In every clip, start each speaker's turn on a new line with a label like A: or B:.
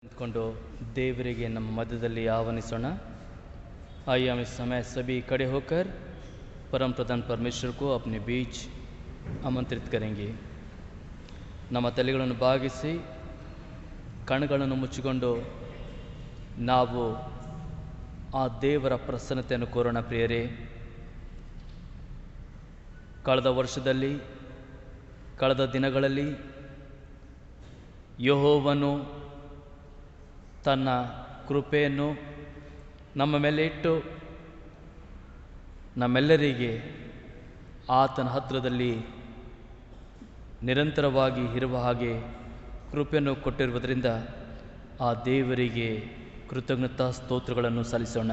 A: निंतुಕೊಂಡು देवರಿಗೆ ನಮ್ಮ ಮಧ್ಯದಲ್ಲಿ ಆಹ್ವಾನಿಸೋಣ। आइए हम इस समय सभी खड़े होकर परम प्रधान परमेश्वर को अपने बीच आमंत्रित करेंगे। ನಮ್ಮ ತಲೆಗಳನ್ನು ಬಾಗಿಸಿ ಕಣ್ಣುಗಳನ್ನು ಮುಚ್ಚಿಕೊಂಡು ನಾವು ಆ ದೇವರ ಪ್ರಸನ್ನತೆಯನ್ನು ಕೋರೋಣ। ಪ್ರಿಯರೇ, ಕಳೆದ ವರ್ಷದಲ್ಲಿ, ಕಳೆದ ದಿನಗಳಲ್ಲಿ ಯೆಹೋವನು ತನ್ನ ಕೃಪೆಯನ್ನು ನಮ್ಮ ಮೇಲೆ ಇಟ್ಟು ನಮ್ಮೆಲ್ಲರಿಗೆ ಆತನ ಹತ್ತಿರದಲ್ಲಿ ನಿರಂತರವಾಗಿ ಇರುವ ಹಾಗೆ ಕೃಪೆಯನ್ನು ಕೊಟ್ಟಿರುವುದರಿಂದ ಆ ದೇವರಿಗೆ ಕೃತಜ್ಞತಾ ಸ್ತೋತ್ರಗಳನ್ನು ಸಲ್ಲಿಸೋಣ।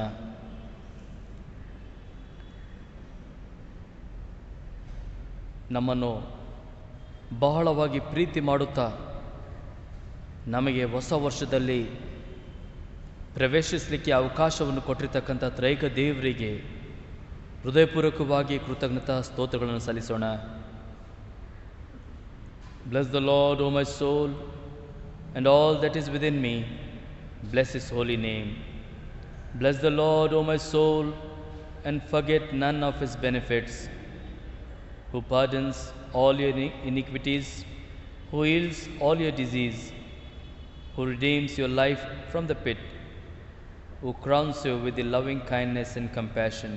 A: ನಮ್ಮನ್ನು ಬಹಳವಾಗಿ ಪ್ರೀತಿ ಮಾಡುತ್ತಾ ನಮಗೆ ಹೊಸ ವರ್ಷದಲ್ಲಿ ಪ್ರವೇಶಿಸಲಿಕ್ಕೆ ಅವಕಾಶವನ್ನು ಕೊಟ್ಟಿರ್ತಕ್ಕಂಥ ತ್ರೈಕ ದೇವರಿಗೆ ಹೃದಯಪೂರ್ವಕವಾಗಿ ಕೃತಜ್ಞತಾ ಸ್ತೋತ್ರಗಳನ್ನು ಸಲ್ಲಿಸೋಣ। Bless the Lord, O my soul, and all that is within me, bless His holy name. Bless the Lord, O my soul, and forget none of His benefits, who pardons all your iniquities, who heals all your disease, who redeems your life from the pit, who crowns you with the loving kindness and compassion,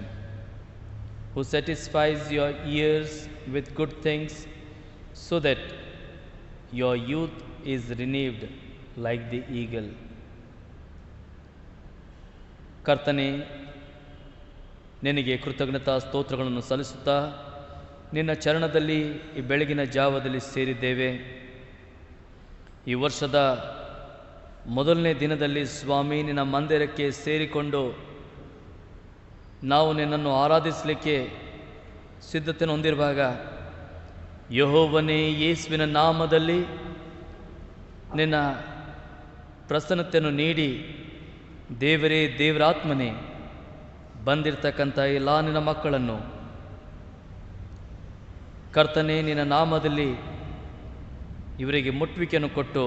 A: who satisfies your ears with good things, so that your youth is renewed like the eagle. ಕರ್ತನೇ, ನಿನಗೆ ಕೃತಜ್ಞತಾ ಸ್ತೋತ್ರಗಳನ್ನು ಸಲ್ಲಿಸುತ್ತಾ ನಿನ್ನ ಚರಣದಲ್ಲಿ ಈ ಬೆಳಗಿನ ಜಾವದಲ್ಲಿ ಸೇರಿದ್ದೇವೆ। ಈ ವರ್ಷದ ಮೊದಲನೇ ದಿನದಲ್ಲಿ ಸ್ವಾಮಿ ನಿನ್ನ ಮಂದಿರಕ್ಕೆ ಸೇರಿಕೊಂಡು ನಾವು ನಿನ್ನನ್ನು ಆರಾಧಿಸಲಿಕ್ಕೆ ಸಿದ್ಧತೆಯನ್ನು ಹೊಂದಿರುವಾಗ ಯೆಹೋವನೇ, ಯೇಸುವಿನ ನಾಮದಲ್ಲಿ ನಿನ್ನ ಪ್ರಸನ್ನತೆಯನ್ನು ನೀಡಿ ದೇವರೇ, ದೇವರಾತ್ಮನೇ, ಬಂದಿರತಕ್ಕಂಥ ಎಲ್ಲ ನಿನ್ನ ಮಕ್ಕಳನ್ನು ಕರ್ತನೇ ನಿನ್ನ ನಾಮದಲ್ಲಿ ಇವರಿಗೆ ಮುಟ್ಟುವಿಕೆಯನ್ನು ಕೊಟ್ಟು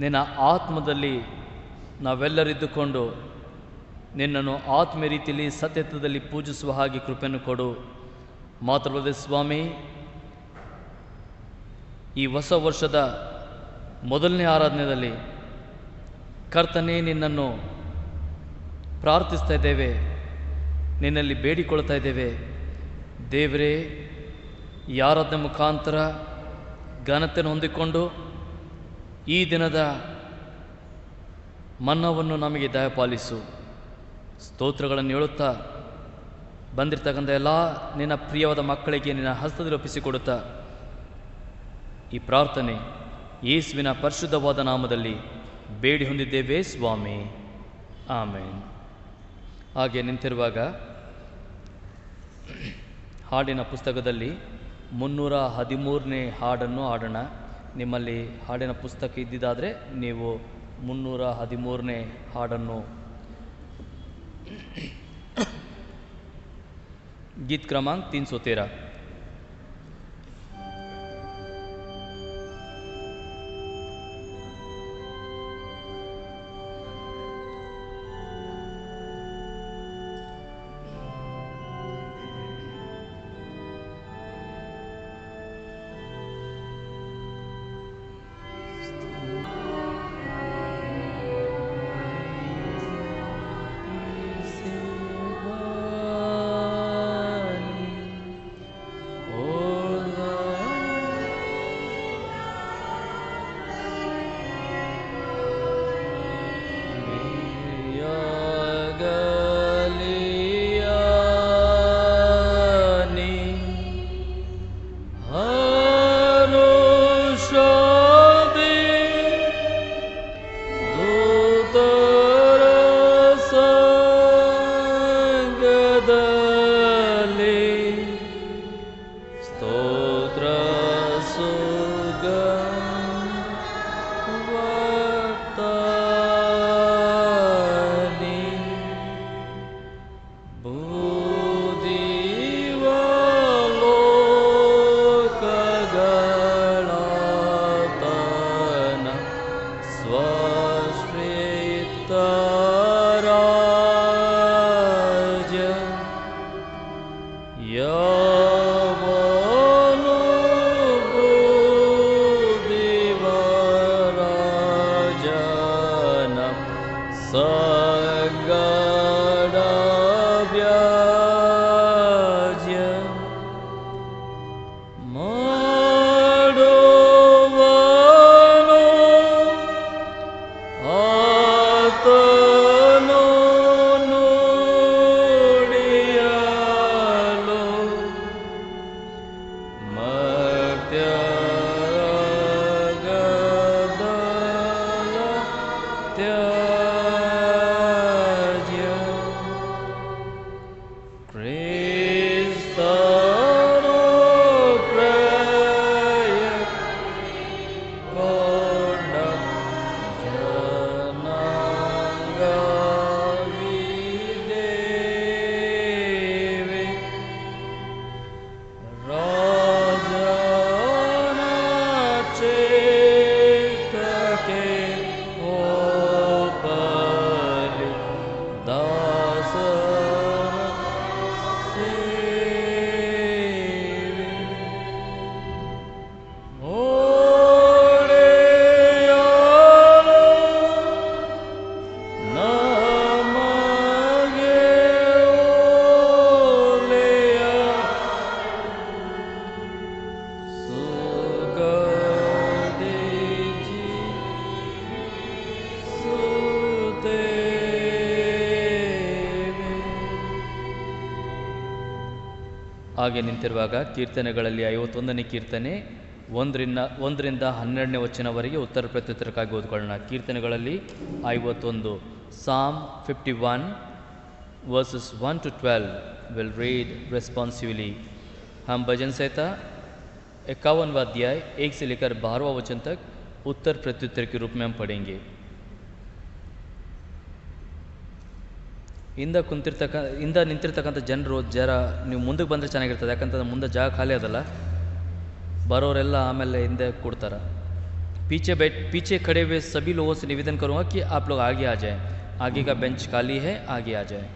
A: ನಿನ್ನ ಆತ್ಮದಲ್ಲಿ ನಾವೆಲ್ಲರಿದ್ದುಕೊಂಡು ನಿನ್ನನ್ನು ಆತ್ಮೀಯ ರೀತಿಯಲ್ಲಿ ಸತ್ಯತ್ವದಲ್ಲಿ ಪೂಜಿಸುವ ಹಾಗೆ ಕೃಪೆಯನ್ನು ಕೊಡು। ಮಾತ್ರವಲ್ಲದೆ ಸ್ವಾಮಿ, ಈ ಹೊಸ ವರ್ಷದ ಮೊದಲನೇ ಆರಾಧನೆಯಲ್ಲಿ ಕರ್ತನೇ ನಿನ್ನನ್ನು ಪ್ರಾರ್ಥಿಸ್ತಾ ಇದ್ದೇವೆ, ನಿನ್ನಲ್ಲಿ ಬೇಡಿಕೊಳ್ತಾ ಇದ್ದೇವೆ। ದೇವರೇ, ಈ ಆರಾಧನೆ ಮುಖಾಂತರ ಘನತೆಯನ್ನು ಹೊಂದಿಕೊಂಡು ಈ ದಿನದ ಮನ್ನವನ್ನು ನಮಗೆ ದಯಪಾಲಿಸು। ಸ್ತೋತ್ರಗಳನ್ನು ಹೇಳುತ್ತಾ ಬಂದಿರತಕ್ಕಂಥ ಎಲ್ಲ ನಿನ್ನ ಪ್ರಿಯವಾದ ಮಕ್ಕಳಿಗೆ ನಿನ್ನ ಹಸ್ತದಲ್ಲಿ ಒಪ್ಪಿಸಿಕೊಡುತ್ತಾ ಈ ಪ್ರಾರ್ಥನೆ ಯೇಸುವಿನ ಪರಿಶುದ್ಧವಾದ ನಾಮದಲ್ಲಿ ಬೇಡಿ ಹೊಂದಿದ್ದೇವೆ ಸ್ವಾಮಿ, ಆಮೇನ್। ಹಾಗೆ ನಿಂತಿರುವಾಗ ಹಾಡಿನ ಪುಸ್ತಕದಲ್ಲಿ 313ನೇ ಹಾಡನ್ನು ಹಾಡೋಣ। ನಿಮ್ಮಲ್ಲಿ ಹಾಡಿನ ಪುಸ್ತಕ ಇದ್ದಿದ್ದಾದರೆ ನೀವು 313ನೇ ಹಾಡನ್ನು गीत क्रमांक 313। ಹಾಗೆ ನಿಂತಿರುವಾಗ ಕೀರ್ತನೆಗಳಲ್ಲಿ 51ನೇ ಕೀರ್ತನೆ 1ರಿಂದ 12ನೇ ವಚನವರೆಗೆ ಉತ್ತರ ಪ್ರತ್ಯುತ್ತರಕ್ಕಾಗಿ ಓದ್ಕೊಳ್ಳೋಣ. ಕೀರ್ತನೆಗಳಲ್ಲಿ 51 Psalm 51 verses 1 to 12 will read responsively. हम भजन संहिता 51वां अध्याय 1 से लेकर 12वां वचन तक उत्तर प्रत्युत्तर के रूप में हम पढ़ेंगे. ಹಿಂದ ನಿಂತಿರ್ತಕ್ಕಂಥ ಜನರು ಜರ ನೀವು ಮುಂದಕ್ಕೆ ಬಂದರೆ ಚೆನ್ನಾಗಿರ್ತದೆ, ಯಾಕಂತಂದ್ರೆ ಮುಂದೆ ಜಾಗ ಖಾಲಿ ಅದಲ್ಲ, ಬರೋರೆಲ್ಲ ಆಮೇಲೆ ಹಿಂದೆ ಕೊಡ್ತಾರೆ. पीछे खड़े हुए सभी लोगों से निवेदन करूँगा कि आप लोग आगे आ जाएं. आगे का बेंच खाली है, आगे आ जाएं.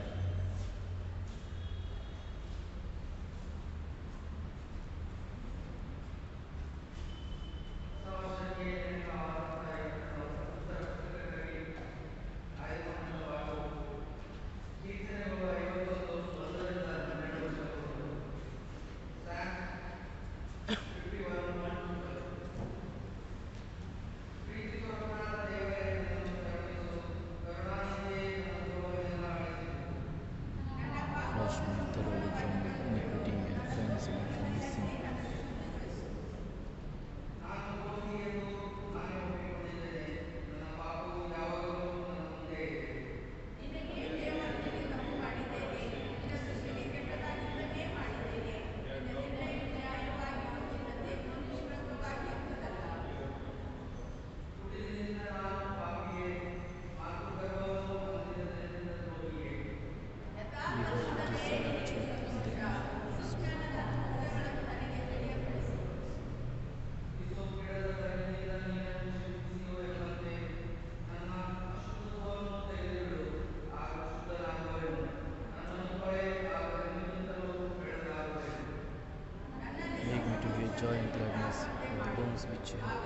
A: Joy and gladness of the bones which you have.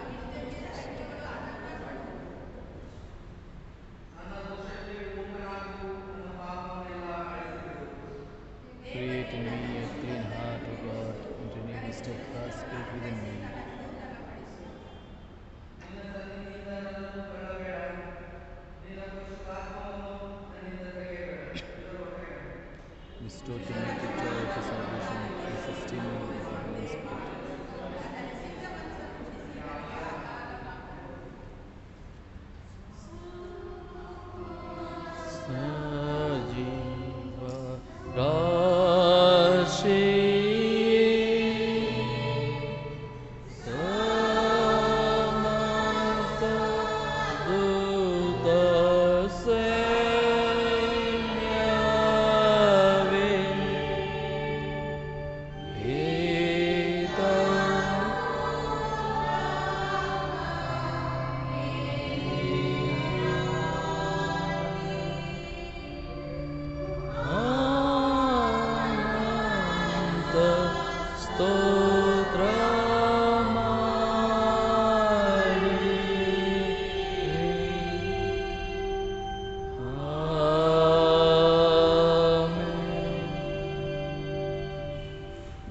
A: Create in me a clean heart, O God, and renew the steadfast spirit within me. Restore to me the joy of your salvation, and sustain me with the Holy Spirit. The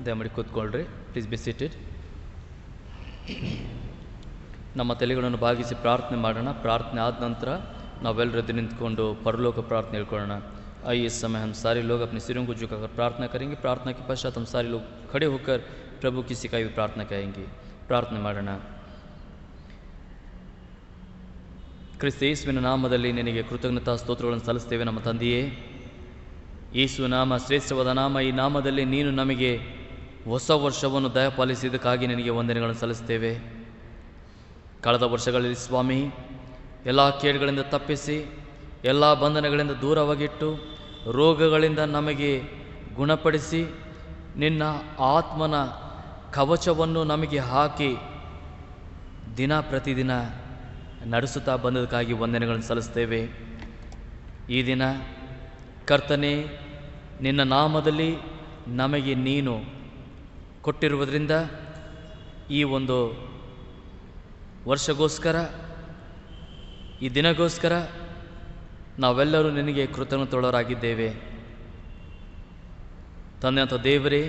A: ದಯಮಾಡಿ ಕೂತ್ಕೊಳ್ರಿ. Please be seated. ನಮ್ಮ ತಲೆಗಳನ್ನು ಬಾಗಿಸಿ ಪ್ರಾರ್ಥನೆ ಮಾಡೋಣ. ಪ್ರಾರ್ಥನೆ ಆದ ನಂತರ ನಾವೆಲ್ಲರೂ ಎದ್ದು ನಿಂತ್ಕೊಂಡು परलोक प्रार्थना ಹೇಳ್ಕೊಳ್ಳೋಣ. आइए इस समय हम सारे लोग अपने सिरों को झुकाकर प्रार्थना करेंगे. प्रार्थना के पश्चात हम सारे लोग खड़े होकर प्रभु की सिखाई हुई प्रार्थना कहेंगे. प्रार्थನೆ ಮಾಡೋಣ. ಕ್ರಿಸ್ತ ಯೇಸುವಿನ ನಾಮದಲ್ಲಿ ನಿನಗೆ ಕೃತಜ್ಞತಾ ಸ್ತೋತ್ರಗಳನ್ನು ಸಲ್ಲಿಸ್ತೇವೆ ನಮ್ಮ ತಂದೆಯೇ. ಯೇಸು ನಾಮ ಶ್ರೇಷ್ಠವಾದ ನಾಮ. ಈ ನಾಮದಲ್ಲಿ ನೀನು ನಮಗೆ ಹೊಸ ವರ್ಷವನ್ನು ದಯಪಾಲಿಸಿದ್ದಕ್ಕಾಗಿ ನಿನಗೆ ವಂದನೆಗಳನ್ನು ಸಲ್ಲಿಸ್ತೇವೆ. ಕಳೆದ ವರ್ಷಗಳಲ್ಲಿ ಸ್ವಾಮಿ ಎಲ್ಲ ಕೇಡುಗಳಿಂದ ತಪ್ಪಿಸಿ, ಎಲ್ಲ ಬಂಧನಗಳಿಂದ ದೂರವಾಗಿಟ್ಟು, ರೋಗಗಳಿಂದ ನಮಗೆ ಗುಣಪಡಿಸಿ, ನಿನ್ನ ಆತ್ಮನ ಕವಚವನ್ನು ನಮಗೆ ಹಾಕಿ ದಿನ ಪ್ರತಿದಿನ ನಡೆಸುತ್ತಾ ಬಂದದಕ್ಕಾಗಿ ವಂದನೆಗಳನ್ನು ಸಲ್ಲಿಸ್ತೇವೆ. ಈ ದಿನ ಕರ್ತನೇ, ನಿನ್ನ ನಾಮದಲ್ಲಿ ನಮಗೆ ನೀನು ಕೊಟ್ಟಿರುವುದರಿಂದ ಈ ಒಂದು ವರ್ಷಗೋಸ್ಕರ, ಈ ದಿನಗೋಸ್ಕರ ನಾವೆಲ್ಲರೂ ನಿನಗೆ ಕೃತಜ್ಞತೋಳರಾಗಿದ್ದೇವೆ. ತಂದೆಯಂಥ ದೇವರೇ,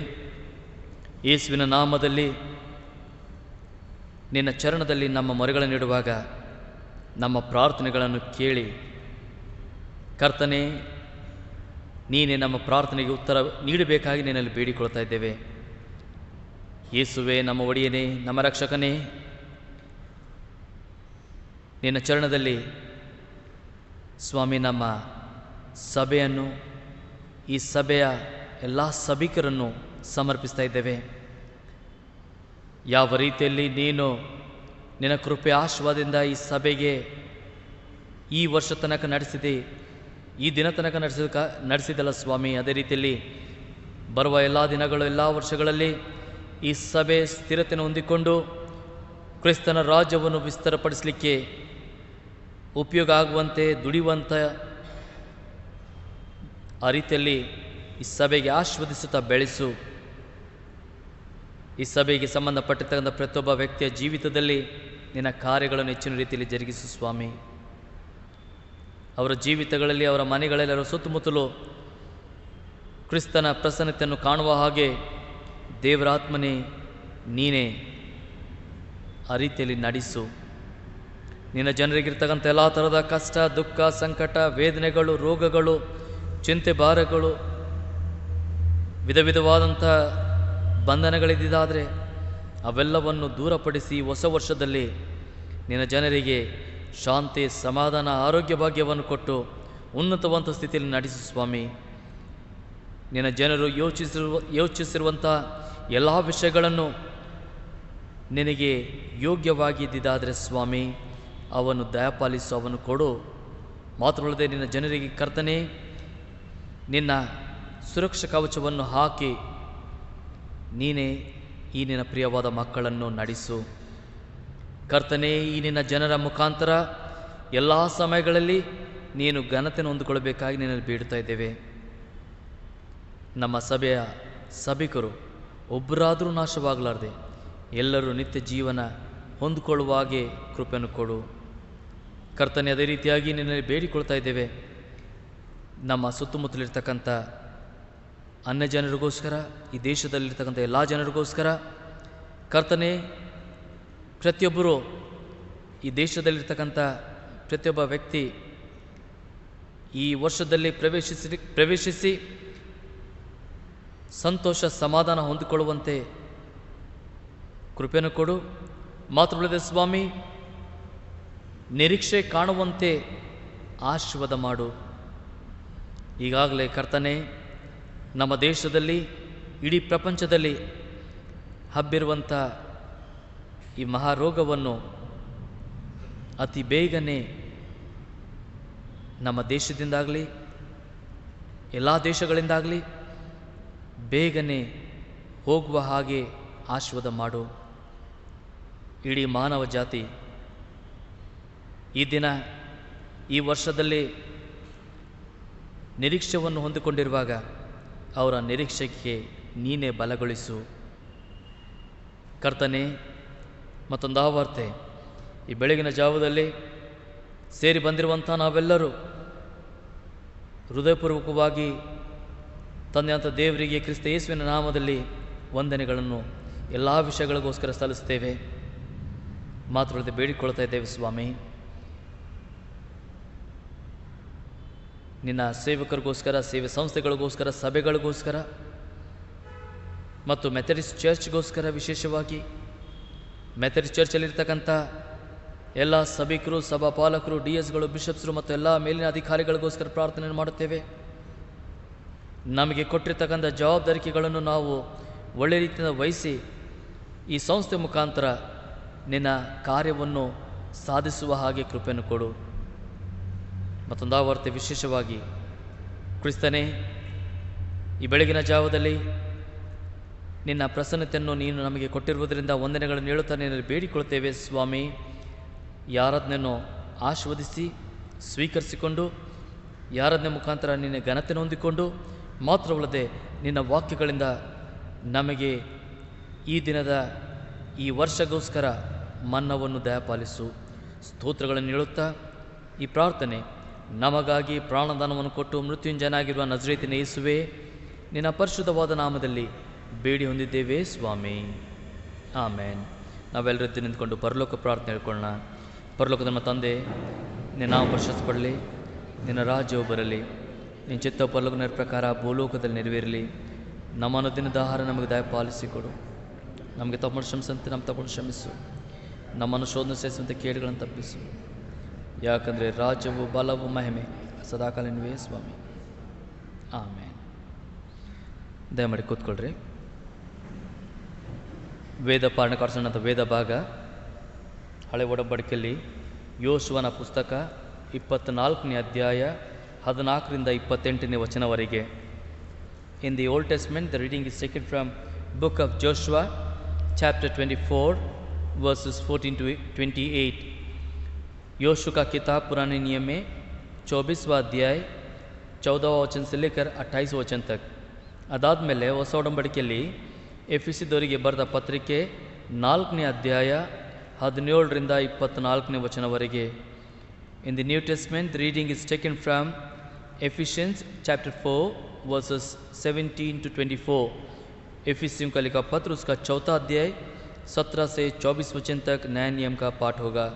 A: ಯೇಸುವಿನ ನಾಮದಲ್ಲಿ ನಿನ್ನ ಚರಣದಲ್ಲಿ ನಮ್ಮ ಮೊರೆಗಳನ್ನಿಡುವಾಗ ನಮ್ಮ ಪ್ರಾರ್ಥನೆಗಳನ್ನು ಕೇಳಿ ಕರ್ತನೇ, ನೀನೇ ನಮ್ಮ ಪ್ರಾರ್ಥನೆಗೆ ಉತ್ತರ ನೀಡಬೇಕಾಗಿ ನಿನ್ನಲ್ಲಿ ಬೇಡಿಕೊಳ್ತಾ ಇದ್ದೇವೆ. ಯೇಸುವೇ, ನಮ್ಮ ಒಡೆಯನೇ, ನಮ್ಮ ರಕ್ಷಕನೇ, ನಿನ್ನ ಚರಣದಲ್ಲಿ ಸ್ವಾಮಿ ನಮ್ಮ ಸಭೆಯನ್ನು, ಈ ಸಭೆಯ ಎಲ್ಲ ಸಭಿಕರನ್ನು ಸಮರ್ಪಿಸ್ತಾ ಇದ್ದೇವೆ. ಯಾವ ರೀತಿಯಲ್ಲಿ ನೀನು ನಿನ್ನ ಕೃಪೆ ಆಶೀರ್ವಾದದಿಂದ ಈ ಸಭೆಗೆ ಈ ವರ್ಷ ತನಕ ನಡೆಸಿದೆ, ಈ ದಿನ ತನಕ ನಡೆಸಿದಲ್ಲ ಸ್ವಾಮಿ, ಅದೇ ರೀತಿಯಲ್ಲಿ ಬರುವ ಎಲ್ಲ ದಿನಗಳು, ಎಲ್ಲ ವರ್ಷಗಳಲ್ಲಿ ಈ ಸಭೆ ಸ್ಥಿರತೆಯನ್ನು ಹೊಂದಿಕೊಂಡು ಕ್ರಿಸ್ತನ ರಾಜ್ಯವನ್ನು ವಿಸ್ತಾರಪಡಿಸಲಿಕ್ಕೆ ಉಪಯೋಗ ಆಗುವಂತೆ ದುಡಿಯುವಂಥ ಆ ರೀತಿಯಲ್ಲಿ ಈ ಸಭೆಗೆ ಆಶೀರ್ವದಿಸುತ್ತಾ ಬೆಳೆಸು. ಈ ಸಭೆಗೆ ಸಂಬಂಧಪಟ್ಟಿರ್ತಕ್ಕಂಥ ಪ್ರತಿಯೊಬ್ಬ ವ್ಯಕ್ತಿಯ ಜೀವಿತದಲ್ಲಿ ನಿನ್ನ ಕಾರ್ಯಗಳನ್ನು ಹೆಚ್ಚಿನ ರೀತಿಯಲ್ಲಿ ಜರುಗಿಸು ಸ್ವಾಮಿ. ಅವರ ಜೀವಿತಗಳಲ್ಲಿ, ಅವರ ಮನೆಗಳಲ್ಲಿ, ಅವರ ಸುತ್ತಮುತ್ತಲು ಕ್ರಿಸ್ತನ ಪ್ರಸನ್ನತೆಯನ್ನು ಕಾಣುವ ಹಾಗೆ ದೇವರಾತ್ಮನೇ ನೀನೇ ಆ ರೀತಿಯಲ್ಲಿ ನಡೆಸು. ನಿನ್ನ ಜನರಿಗಿರ್ತಕ್ಕಂಥ ಎಲ್ಲ ಥರದ ಕಷ್ಟ, ದುಃಖ, ಸಂಕಟ, ವೇದನೆಗಳು, ರೋಗಗಳು, ಚಿಂತೆ, ಭಾರಗಳು, ವಿಧ ವಿಧವಾದಂಥ ಬಂಧನಗಳಿದ್ದಾದರೆ ಅವೆಲ್ಲವನ್ನು ದೂರಪಡಿಸಿ ಹೊಸ ವರ್ಷದಲ್ಲಿ ನಿನ್ನ ಜನರಿಗೆ ಶಾಂತಿ, ಸಮಾಧಾನ, ಆರೋಗ್ಯ ಭಾಗ್ಯವನ್ನು ಕೊಟ್ಟು ಉನ್ನತವಂತ ಸ್ಥಿತಿಯಲ್ಲಿ ನಡೆಸು ಸ್ವಾಮಿ. ನಿನ್ನ ಜನರು ಯೋಚಿಸಿರುವಂಥ ಎಲ್ಲ ವಿಷಯಗಳನ್ನು ನಿನಗೆ ಯೋಗ್ಯವಾಗಿದ್ದಿದ್ದಾದರೆ ಸ್ವಾಮಿ, ಅವನ್ನು ದಯಪಾಲಿಸು, ಅವನ್ನು ಕೊಡು. ಮಾತ್ರವಲ್ಲದೆ ನಿನ್ನ ಜನರಿಗೆ ಕರ್ತನೇ ನಿನ್ನ ಸುರಕ್ಷಾ ಕವಚವನ್ನು ಹಾಕಿ ನೀನೇ ಈ ನಿನ್ನ ಪ್ರಿಯವಾದ ಮಕ್ಕಳನ್ನು ನಡೆಸು. ಕರ್ತನೇ, ಈ ನಿನ್ನ ಜನರ ಮುಖಾಂತರ ಎಲ್ಲ ಸಮಯಗಳಲ್ಲಿ ನೀನು ಘನತೆಯನ್ನು ಹೊಂದಿಕೊಳ್ಳಬೇಕಾಗಿ ನಿನ್ನಲ್ಲಿ ಬೇಡುತ್ತಾ ಇದ್ದೇವೆ. ನಮ್ಮ ಸಭೆಯ ಸಭಿಕರು ಒಬ್ಬರಾದರೂ ನಾಶವಾಗಲಾರದೆ ಎಲ್ಲರೂ ನಿತ್ಯ ಜೀವನ ಹೊಂದಿಕೊಳ್ಳುವ ಹಾಗೆ ಕೃಪೆಯನ್ನು ಕೊಡು. ಕರ್ತನೇ, ಅದೇ ರೀತಿಯಾಗಿ ನಿನ್ನಲ್ಲಿ ಬೇಡಿಕೊಳ್ತಾ ಇದ್ದೇವೆ. ನಮ್ಮ ಸುತ್ತಮುತ್ತಲಿರ್ತಕ್ಕಂಥ ಅನ್ಯ ಜನರಿಗೋಸ್ಕರ, ಈ ದೇಶದಲ್ಲಿರ್ತಕ್ಕಂಥ ಎಲ್ಲ ಜನರಿಗೋಸ್ಕರ ಕರ್ತನೇ, ಪ್ರತಿಯೊಬ್ಬರು, ಈ ದೇಶದಲ್ಲಿರ್ತಕ್ಕಂಥ ಪ್ರತಿಯೊಬ್ಬ ವ್ಯಕ್ತಿ ಈ ವರ್ಷದಲ್ಲಿ ಪ್ರವೇಶಿಸಿ ಸಂತೋಷ, ಸಮಾಧಾನ ಹೊಂದಿಕೊಳ್ಳುವಂತೆ ಕೃಪೆಯನ್ನು ಕೊಡು. ಮಾತ್ರವಲ್ಲದೆ ಸ್ವಾಮಿ, ನಿರೀಕ್ಷೆ ಕಾಣುವಂತೆ ಆಶೀರ್ವಾದ ಮಾಡು. ಈಗಾಗಲೇ ಕರ್ತನೇ, ನಮ್ಮ ದೇಶದಲ್ಲಿ, ಇಡೀ ಪ್ರಪಂಚದಲ್ಲಿ ಹಬ್ಬಿರುವಂಥ ಈ ಮಹಾರೋಗವನ್ನು ಅತಿ ಬೇಗನೆ ನಮ್ಮ ದೇಶದಿಂದಾಗಲಿ, ಎಲ್ಲ ದೇಶಗಳಿಂದಾಗಲಿ ಬೇಗನೆ ಹೋಗುವ ಹಾಗೆ ಆಶೀರ್ವಾದ ಮಾಡು. ಇಡೀ ಮಾನವ ಜಾತಿ ಈ ದಿನ, ಈ ವರ್ಷದಲ್ಲಿ ನಿರೀಕ್ಷೆಯನ್ನು ಹೊಂದಿಕೊಂಡಿರುವಾಗ ಅವರ ನಿರೀಕ್ಷೆಗೆ ನೀನೇ ಬಲಗೊಳಿಸು. ಕರ್ತನೇ, ಮತ್ತೊಂದು ಆವಾರ್ತೆ, ಈ ಬೆಳಗಿನ ಜಾವದಲ್ಲಿ ಸೇರಿ ಬಂದಿರುವಂಥ ನಾವೆಲ್ಲರೂ ಹೃದಯಪೂರ್ವಕವಾಗಿ ತಂದೆಯಂಥ ದೇವರಿಗೆ ಕ್ರಿಸ್ತ ಯೇಸುವಿನ ನಾಮದಲ್ಲಿ ವಂದನೆಗಳನ್ನು ಎಲ್ಲ ವಿಷಯಗಳಿಗೋಸ್ಕರ ಸಲ್ಲಿಸ್ತೇವೆ. ಮಾತ್ರವಲ್ಲದೆ ಬೇಡಿಕೊಳ್ತಾ ಇದ್ದೇವೆ ಸ್ವಾಮಿ, ನಿನ್ನ ಸೇವಕರಿಗೋಸ್ಕರ, ಸೇವೆ ಸಂಸ್ಥೆಗಳಿಗೋಸ್ಕರ, ಸಭೆಗಳಿಗೋಸ್ಕರ ಮತ್ತು ಮೆಥಡಿಸ್ಟ್ ಚರ್ಚ್ಗೋಸ್ಕರ, ವಿಶೇಷವಾಗಿ ಮೆಥಡಿಸ್ಟ್ ಚರ್ಚಲ್ಲಿರ್ತಕ್ಕಂಥ ಎಲ್ಲ ಸಭಿಕರು, ಸಭಾಪಾಲಕರು, DS ಗಳು, ಬಿಷಪ್ಸ್ರು ಮತ್ತು ಎಲ್ಲ ಮೇಲಿನ ಅಧಿಕಾರಿಗಳಿಗೋಸ್ಕರ ಪ್ರಾರ್ಥನೆ ಮಾಡುತ್ತೇವೆ. ನಮಗೆ ಕೊಟ್ಟಿರ್ತಕ್ಕಂಥ ಜವಾಬ್ದಾರಿಕೆಗಳನ್ನು ನಾವು ಒಳ್ಳೆ ರೀತಿಯಿಂದ ವಹಿಸಿ ಈ ಸಂಸ್ಥೆ ಮುಖಾಂತರ ನಿನ್ನ ಕಾರ್ಯವನ್ನು ಸಾಧಿಸುವ ಹಾಗೆ ಕೃಪೆಯನ್ನು ಕೊಡು. ಮತ್ತೊಂದಾವರ್ತೆ ವಿಶೇಷವಾಗಿ ಕ್ರಿಸ್ತನೇ, ಈ ಬೆಳಗಿನ ಜಾವದಲ್ಲಿ ನಿನ್ನ ಪ್ರಸನ್ನತೆಯನ್ನು ನೀನು ನಮಗೆ ಕೊಟ್ಟಿರುವುದರಿಂದ ವಂದನೆಗಳನ್ನು ಹೇಳುತ್ತಾ ನಿನ್ನಲ್ಲಿ ಬೇಡಿಕೊಳ್ತೇವೆ ಸ್ವಾಮಿ. ಯಾರಾಧನೆಯನ್ನು ಆಶೀರ್ವದಿಸಿ ಸ್ವೀಕರಿಸಿಕೊಂಡು, ಯಾರಾಧನೆ ಮುಖಾಂತರ ನಿನ್ನ ಘನತೆಯನ್ನು ಹೊಂದಿಕೊಂಡು, ಮಾತ್ರವಲ್ಲದೆ ನಿನ್ನ ವಾಕ್ಯಗಳಿಂದ ನಮಗೆ ಈ ದಿನದ ಈ ವರ್ಷಗೋಸ್ಕರ ಮನ್ನವನ್ನು ದಯಪಾಲಿಸು. ಸ್ತೋತ್ರಗಳನ್ನು ಹೇಳುತ್ತಾ ಈ ಪ್ರಾರ್ಥನೆ ನಮಗಾಗಿ ಪ್ರಾಣದಾನವನ್ನು ಕೊಟ್ಟು ಮೃತ್ಯುಂಜಯನಾಗಿರುವ ನಜರೇತಿನ ಯೇಸುವೇ, ನಿನ್ನ ಪರಿಶುದ್ಧವಾದ ನಾಮದಲ್ಲಿ ಬೇಡಿ ಹೊಂದಿದ್ದೇವೆ ಸ್ವಾಮಿ, ಆಮೇನ್. ನಾವೆಲ್ಲರೂ ಎದ್ದು ನಿಂತ್ಕೊಂಡು ಪರಲೋಕ ಪ್ರಾರ್ಥನೆ ಹೇಳ್ಕೊಳ್ಳೋಣ. ಪರಲೋಕದ ನಮ್ಮ ತಂದೆ, ನಿನ್ನ ನಾಮ ಪರಿಶುದ್ಧಪಡಲಿ, ನಿನ್ನ ರಾಜ್ಯವು ಬರಲಿ, ನಿನ್ನ ಚಿತ್ತ ಪರಲೋಕದ ಪ್ರಕಾರ ಭೂಲೋಕದಲ್ಲಿ ನೆರವೇರಲಿ. ನಮ್ಮ ಅನುದಿನದ ಆಹಾರ ನಮಗೆ ದಯಪಾಲಿಸಿಕೊಡು. ನಮಗೆ ತಪ್ಪು ಕ್ಷಮಿಸಂತೆ ನಮ್ಮ ತಪ್ಪು ಕ್ಷಮಿಸು. ನಮ್ಮನ್ನು ಶೋಧನೆ ಸೇರಿಸಂತೆ ಕೇಡುಗಳನ್ನು ತಪ್ಪಿಸು. ಯಾಕಂದರೆ ರಾಜ್ಯವು, ಬಲವು, ಮಹಿಮೆ ಸದಾಕಾಲ ನಿನವೇ ಸ್ವಾಮಿ, ಆಮೇನ್. ದಯಮಾಡಿ ಕೂತ್ಕೊಳ್ರಿ. ವೇದ ಪಾಠ ಕಾಡಿಸೋಣಂಥ ವೇದ ಭಾಗ ಹಳೆ ಒಡಂಬಡಿಕೆಯಲ್ಲಿ ಯೋಶುವನ ಪುಸ್ತಕ 24ನೇ ಅಧ್ಯಾಯ 14ರಿಂದ 28ನೇ ವಚನವರೆಗೆ. In the Old Testament, the reading is taken from book of Joshua, chapter 24, verses 14 to 28. योशु का किताब पुराने नियम में 24वां अध्याय 14वां वचन से लेकर 28वां वचन तक. ಅದಾದಮೇಲೆ ಹೊಸ ಒಡಂಬಡಿಕೆಯಲ್ಲಿ ಎಫೆಸದವರಿಗೆ ಬರೆದ ಪತ್ರಿಕೆ 4ನೇ ಅಧ್ಯಾಯ 17ರಿಂದ 24ನೇ ವಚನವರೆಗೆ. In the New Testament, the reading is taken from Ephesians chapter 4, verses 17 to 24. एफिसियों का लिखा पत्र उसका 4था अध्याय 17 से 24 वचन तक नया नियम का पाठ होगा.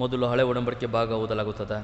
A: ಮೊದಲು ಹಳೆ ಒಡಂಬಡಿಕೆ ಭಾಗ ಓದಲಾಗುತ್ತದೆ.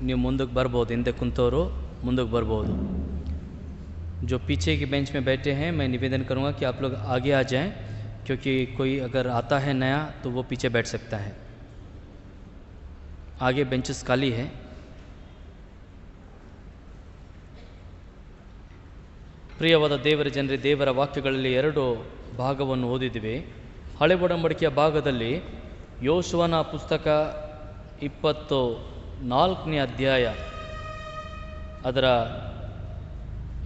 A: ನೀವು ಮುಂದಕ್ಕೆ ಬರ್ಬೋದು, ಹಿಂದೆ ಕುಂತವರು ಮುಂದಕ್ಕೆ ಬರ್ಬೋದು. जो पीछे की बेंच में बैठे हैं, मैं निवेदन करूँगा कि आप लोग आगे आ जाएं, क्योंकि कोई अगर आता है नया तो वो पीछे बैठ सकता है. आगे बेंचेस खाली है. ಪ್ರಿಯವಾದ ದೇವರ ಜನರೇ, ದೇವರ ವಾಕ್ಯಗಳಲ್ಲಿ 2 ಭಾಗವನ್ನು ಓದಿದ್ವಿ. ಹಳೆ ಒಡಂಬಡಿಕೆಯ ಭಾಗದಲ್ಲಿ ಯೋಶುವನ ಪುಸ್ತಕ 24ನೇ ಅಧ್ಯಾಯ, ಅದರ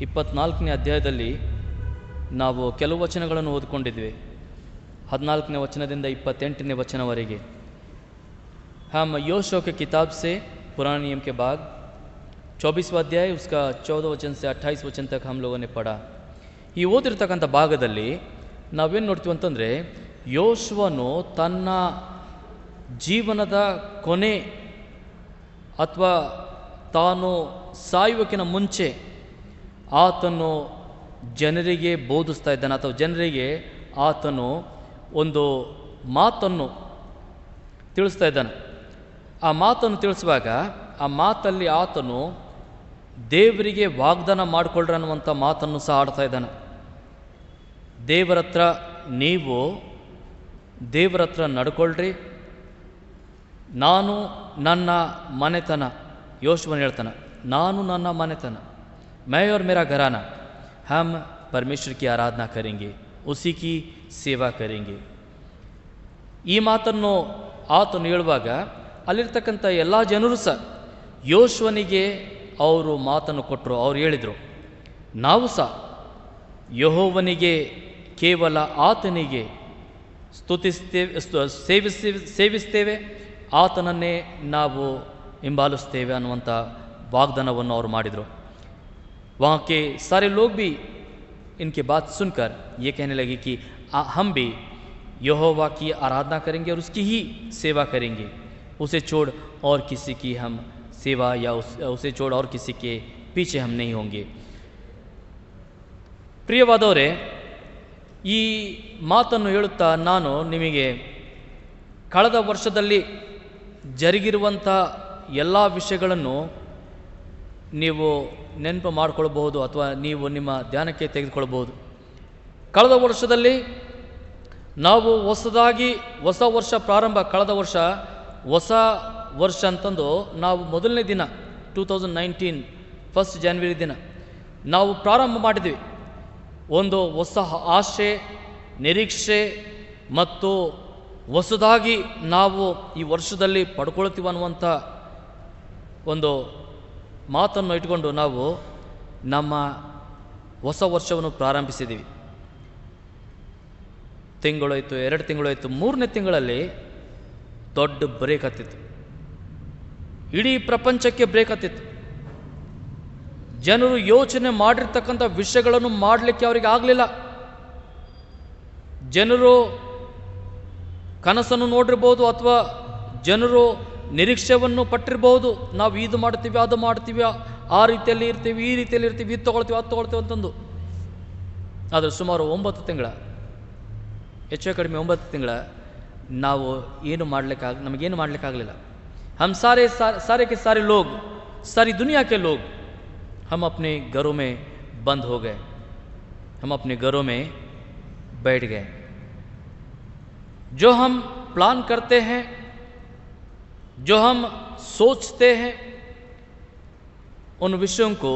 A: 24ನೇ ಅಧ್ಯಾಯದಲ್ಲಿ ನಾವು ಕೆಲವು ವಚನಗಳನ್ನು ಓದಿಕೊಂಡಿದ್ವಿ. 14ನೇ ವಚನದಿಂದ 28ನೇ ವಚನವರೆಗೆ. हम योशुआ के किताब से पुराने नियम के बाद 24वां अध्याय उसका 14 वचन से 28 वचन तक हम लोगों ने पढ़ा. ಈ ಓದಿರ್ತಕ್ಕಂಥ ಭಾಗದಲ್ಲಿ ನಾವೇನು ನೋಡ್ತೀವಿ ಅಂತಂದರೆ, ಯೋಶುವನು ತನ್ನ ಜೀವನದ ಕೊನೆ ಅಥವಾ ತಾನು ಸಾಯುವಕ್ಕಿಂತ ಮುಂಚೆ ಆತನು ಜನರಿಗೆ ಬೋಧಿಸ್ತಾ ಇದ್ದಾನೆ, ಅಥವಾ ಜನರಿಗೆ ಆತನು ಒಂದು ಮಾತನ್ನು ತಿಳಿಸ್ತಾ ಇದ್ದಾನೆ. ಆ ಮಾತನ್ನು ತಿಳಿಸುವಾಗ ಆ ಮಾತಲ್ಲಿ ಆತನು ದೇವರಿಗೆ ವಾಗ್ದಾನ ಮಾಡಿಕೊಳ್ಳ್ರಿ ಅನ್ನುವಂಥ ಮಾತನ್ನು ಸಹ ಆಡ್ತಾ ಇದ್ದಾನೆ. ದೇವರ ಹತ್ರ ನಡ್ಕೊಳ್ರಿ, ನಾನು ನನ್ನ ಮನೆತನ, ಯೋಶುವನು ಹೇಳ್ತಾನೆ, ನಾನು ನನ್ನ ಮನೆತನ, मैं और मेरा घराना हम परमेश्वर की आराधना करेंगे, उसी की ಸೇವಾ करेंगे. ಈ ಮಾತನ್ನು ಆತನು ಹೇಳುವಾಗ ಅಲ್ಲಿರ್ತಕ್ಕಂಥ ಎಲ್ಲ ಜನರು ಸಹ ಯೋಶುವನಿಗೆ ಅವರು ಮಾತನ್ನು ಕೊಟ್ಟರು. ಅವ್ರು ಹೇಳಿದರು, ನಾವು ಸಹ ಯೆಹೋವನಿಗೆ, ಕೇವಲ ಆತನಿಗೆ ಸೇವಿಸ್ತೇವೆ, ಆತನನ್ನೇ ನಾವು ಹಿಂಬಾಲಿಸ್ತೇವೆ ಅನ್ನುವಂಥ ವಾಗ್ದಾನವನ್ನು ಅವರು ಮಾಡಿದರು. वहाँ के सारे लोग भी इनके बात सुनकर ये कहने लगे कि हम भी यहोवा की आराधना करेंगे और उसकी ही सेवा करेंगे, उसे छोड़ और किसी की हम सेवा या उसे छोड़ और किसी के पीछे हम नहीं होंगे. ಪ್ರಿಯವಾದವರೇ, ಈ ಮಾತನ್ನು ಹೇಳುತ್ತಾ ನಾನು ನಿಮಗೆ ಕಳೆದ ವರ್ಷದಲ್ಲಿ ಜರುಗಿರುವಂಥ ಎಲ್ಲ ವಿಷಯಗಳನ್ನು ನೀವು ನೆನಪು ಮಾಡಿಕೊಳ್ಬಹುದು ಅಥವಾ ನೀವು ನಿಮ್ಮ ಧ್ಯಾನಕ್ಕೆ ತೆಗೆದುಕೊಳ್ಬಹುದು. ಕಳೆದ ವರ್ಷದಲ್ಲಿ ನಾವು ಹೊಸ ವರ್ಷ ಪ್ರಾರಂಭ, ಕಳೆದ ವರ್ಷ ಹೊಸ ವರ್ಷ ಅಂತಂದು ನಾವು ಮೊದಲನೇ ದಿನ 2019 1 ಜನವರಿ ದಿನ ನಾವು ಪ್ರಾರಂಭ ಮಾಡಿದ್ವಿ. ಒಂದು ಹೊಸ ಆಶೆ, ನಿರೀಕ್ಷೆ ಮತ್ತು ಹೊಸದಾಗಿ ನಾವು ಈ ವರ್ಷದಲ್ಲಿ ಪಡ್ಕೊಳ್ತೀವಿ ಅನ್ನುವಂಥ ಒಂದು ಮಾತನ್ನು ಇಟ್ಕೊಂಡು ನಾವು ನಮ್ಮ ಹೊಸ ವರ್ಷವನ್ನು ಪ್ರಾರಂಭಿಸಿದ್ದೀವಿ. ತಿಂಗಳಾಯಿತು, 2 ತಿಂಗಳಾಯಿತು, 3ನೇ ತಿಂಗಳಲ್ಲಿ ದೊಡ್ಡ ಬ್ರೇಕ್ ಹತ್ತಿತ್ತು. ಇಡೀ ಪ್ರಪಂಚಕ್ಕೆ ಬ್ರೇಕ್ ಹತ್ತಿತ್ತು. ಜನರು ಯೋಚನೆ ಮಾಡಿರ್ತಕ್ಕಂಥ ವಿಷಯಗಳನ್ನು ಮಾಡಲಿಕ್ಕೆ ಅವರಿಗೆ ಆಗಲಿಲ್ಲ. ಜನರು ಕನಸನ್ನು ನೋಡಿರ್ಬೋದು ಅಥವಾ ಜನರು ನಿರೀಕ್ಷೆಯನ್ನು ಪಟ್ಟಿರ್ಬೋದು, ನಾವು ಇದು ಮಾಡ್ತೀವಿ, ಅದು ಮಾಡ್ತೀವಿ, ಆ ರೀತಿಯಲ್ಲಿ ಇರ್ತೀವಿ, ಈ ರೀತಿಯಲ್ಲಿ ಇರ್ತೀವಿ, ಇದು ತೊಗೊಳ್ತೀವಿ, ಅದು ತೊಗೊಳ್ತೀವಿ ಅಂತಂದು. ಆದರೆ ಸುಮಾರು 9 ತಿಂಗಳ, ಹೆಚ್ಚು ಕಡಿಮೆ 9 ತಿಂಗಳ ನಾವು ನಮಗೇನು ಮಾಡಲಿಕ್ಕಾಗಲಿಲ್ಲ. हम सारे के सारे लोग, सारी दुनिया के लोग, हम अपने घरों में बंद हो गए, हम अपने घरों में बैठ गए. जो हम प्लान करते हैं, जो हम सोचते हैं, उन विषयों को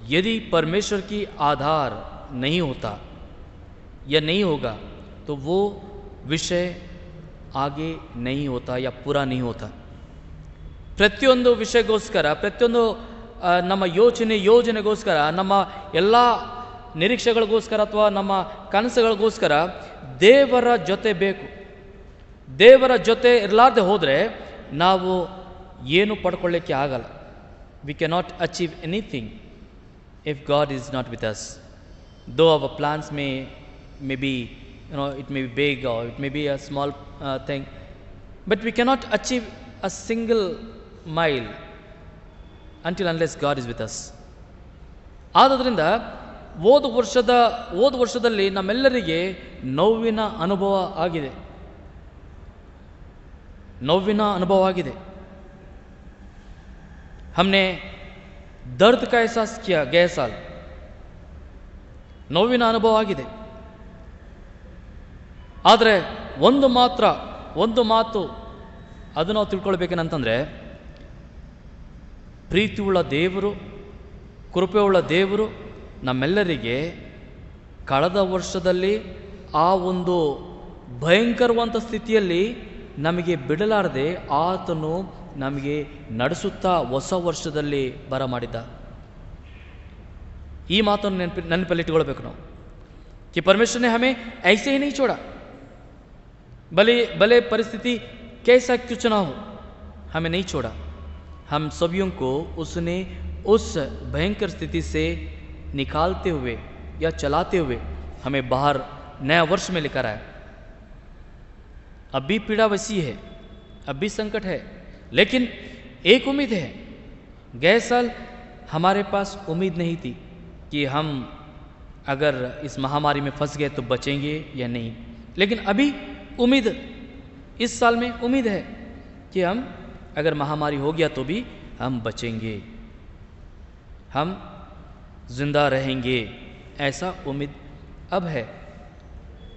A: यदि परमेश्वर की आधार नहीं होता या नहीं होगा तो वो विषय आगे नहीं होता या पूरा नहीं होता. ಪ್ರತಿಯೊಂದು ವಿಷಯಗೋಸ್ಕರ, ಪ್ರತಿಯೊಂದು ನಮ್ಮ ಯೋಜನೆಗೋಸ್ಕರ, ನಮ್ಮ ಎಲ್ಲ ನಿರೀಕ್ಷೆಗಳಿಗೋಸ್ಕರ ಅಥವಾ ನಮ್ಮ ಕನಸುಗಳಿಗೋಸ್ಕರ ದೇವರ ಜೊತೆ ಬೇಕು. ದೇವರ ಜೊತೆ ಇರಲಾರ್ದೆ ಹೋದರೆ ನಾವು ಏನು ಪಡ್ಕೊಳ್ಳಿಕ್ಕೆ ಆಗಲ್ಲ. We cannot achieve anything if God is not with us. Though our plans may be it may be big or it may be a small thing, but we cannot achieve a single mile unless God is with us. ಆದ್ದರಿಂದ ಹೋದ ವರ್ಷದಲ್ಲಿ ನಮ್ಮೆಲ್ಲರಿಗೆ ನೋವಿನ ಅನುಭವ ಆಗಿದೆ. हमने दर्द का एहसास किया गए साल, ನೋವಿನ ಅನುಭವ ಆಗಿದೆ. ಆದರೆ ಒಂದು ಮಾತು ಅದು ನಾವು ತಿಳ್ಕೊಳ್ಬೇಕೇನಂತಂದರೆ, ಪ್ರೀತಿಯುಳ್ಳ ದೇವರು, ಕೃಪೆಯುಳ್ಳ ದೇವರು ನಮ್ಮೆಲ್ಲರಿಗೆ ಕಳೆದ ವರ್ಷದಲ್ಲಿ ಆ ಒಂದು ಭಯಂಕರವಂತ ಸ್ಥಿತಿಯಲ್ಲಿ ನಮಗೆ ಬಿಡಲಾರದೆ ಆತನು ನಮಗೆ ನಡೆಸುತ್ತಾ ಹೊಸ ವರ್ಷದಲ್ಲಿ ಬರಮಾಡಿದ್ದ. ಈ ಮಾತನ್ನು ನೆನಪಲ್ಲಿಟ್ಟುಕೊಳ್ಬೇಕು ನಾವು, कि परमेश्वर ने हमें ऐसे ही नहीं छोड़ा, भले परिस्थिति कैसा क्यों ना हो, हमें नहीं छोड़ा. हम सभी को उसने उस भयंकर स्थिति से निकालते हुए या चलाते हुए हमें बाहर नया वर्ष में लेकर आया. अब भी पीड़ा वैसी है, अब भी संकट है, लेकिन एक उम्मीद है. गए साल हमारे पास उम्मीद नहीं थी कि हम अगर इस महामारी में फंस गए तो बचेंगे या नहीं, लेकिन अभी उम्मीद, इस साल में उम्मीद है कि हम अगर महामारी हो गया तो भी हम बचेंगे, हम जिंदा रहेंगे. ऐसा उम्मीद अब है,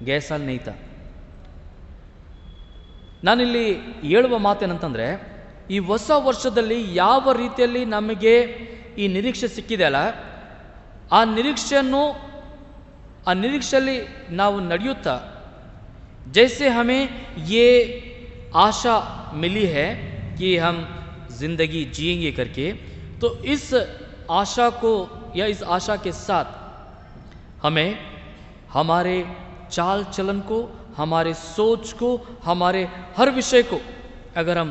A: गए साल नहीं था. ನಾನಿಲ್ಲಿ ಹೇಳುವ ಮಾತೇನಂತಂದರೆ, ಈ ಹೊಸ ವರ್ಷದಲ್ಲಿ ಯಾವ ರೀತಿಯಲ್ಲಿ ನಮಗೆ ಈ ನಿರೀಕ್ಷೆ ಸಿಕ್ಕಿದೆ ಅಲ್ಲ, ಆ ನಿರೀಕ್ಷೆಯಲ್ಲಿ ನಾವು ನಡೆಯುತ್ತಾ, जैसे हमें ये आशा मिली है कि हम जिंदगी जिएंगे करके, तो इस आशा को या इस आशा के साथ हमें हमारे चाल चलन को, हमारे सोच को, हमारे हर विषय को अगर हम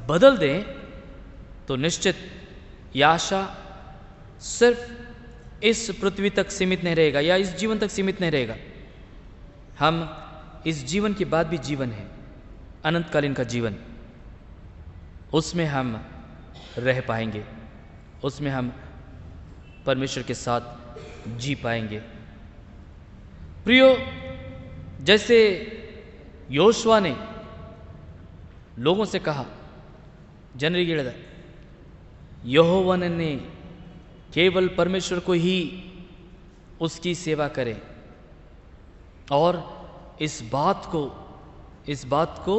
A: बदल दें तो निश्चित यह आशा सिर्फ इस पृथ्वी तक सीमित नहीं रहेगा या इस जीवन तक सीमित नहीं रहेगा. हम इस जीवन के बाद भी जीवन है, अनंतकालीन का जीवन, उसमें हम रह पाएंगे, उसमें हम परमेश्वर के साथ जी पाएंगे. प्रियो, जैसे योशुआ ने लोगों से कहा, ಜನರಿಗೆ ಹೇಳಿದ, यहोवने केवल परमेश्वर को ही उसकी सेवा करें, और इस बात को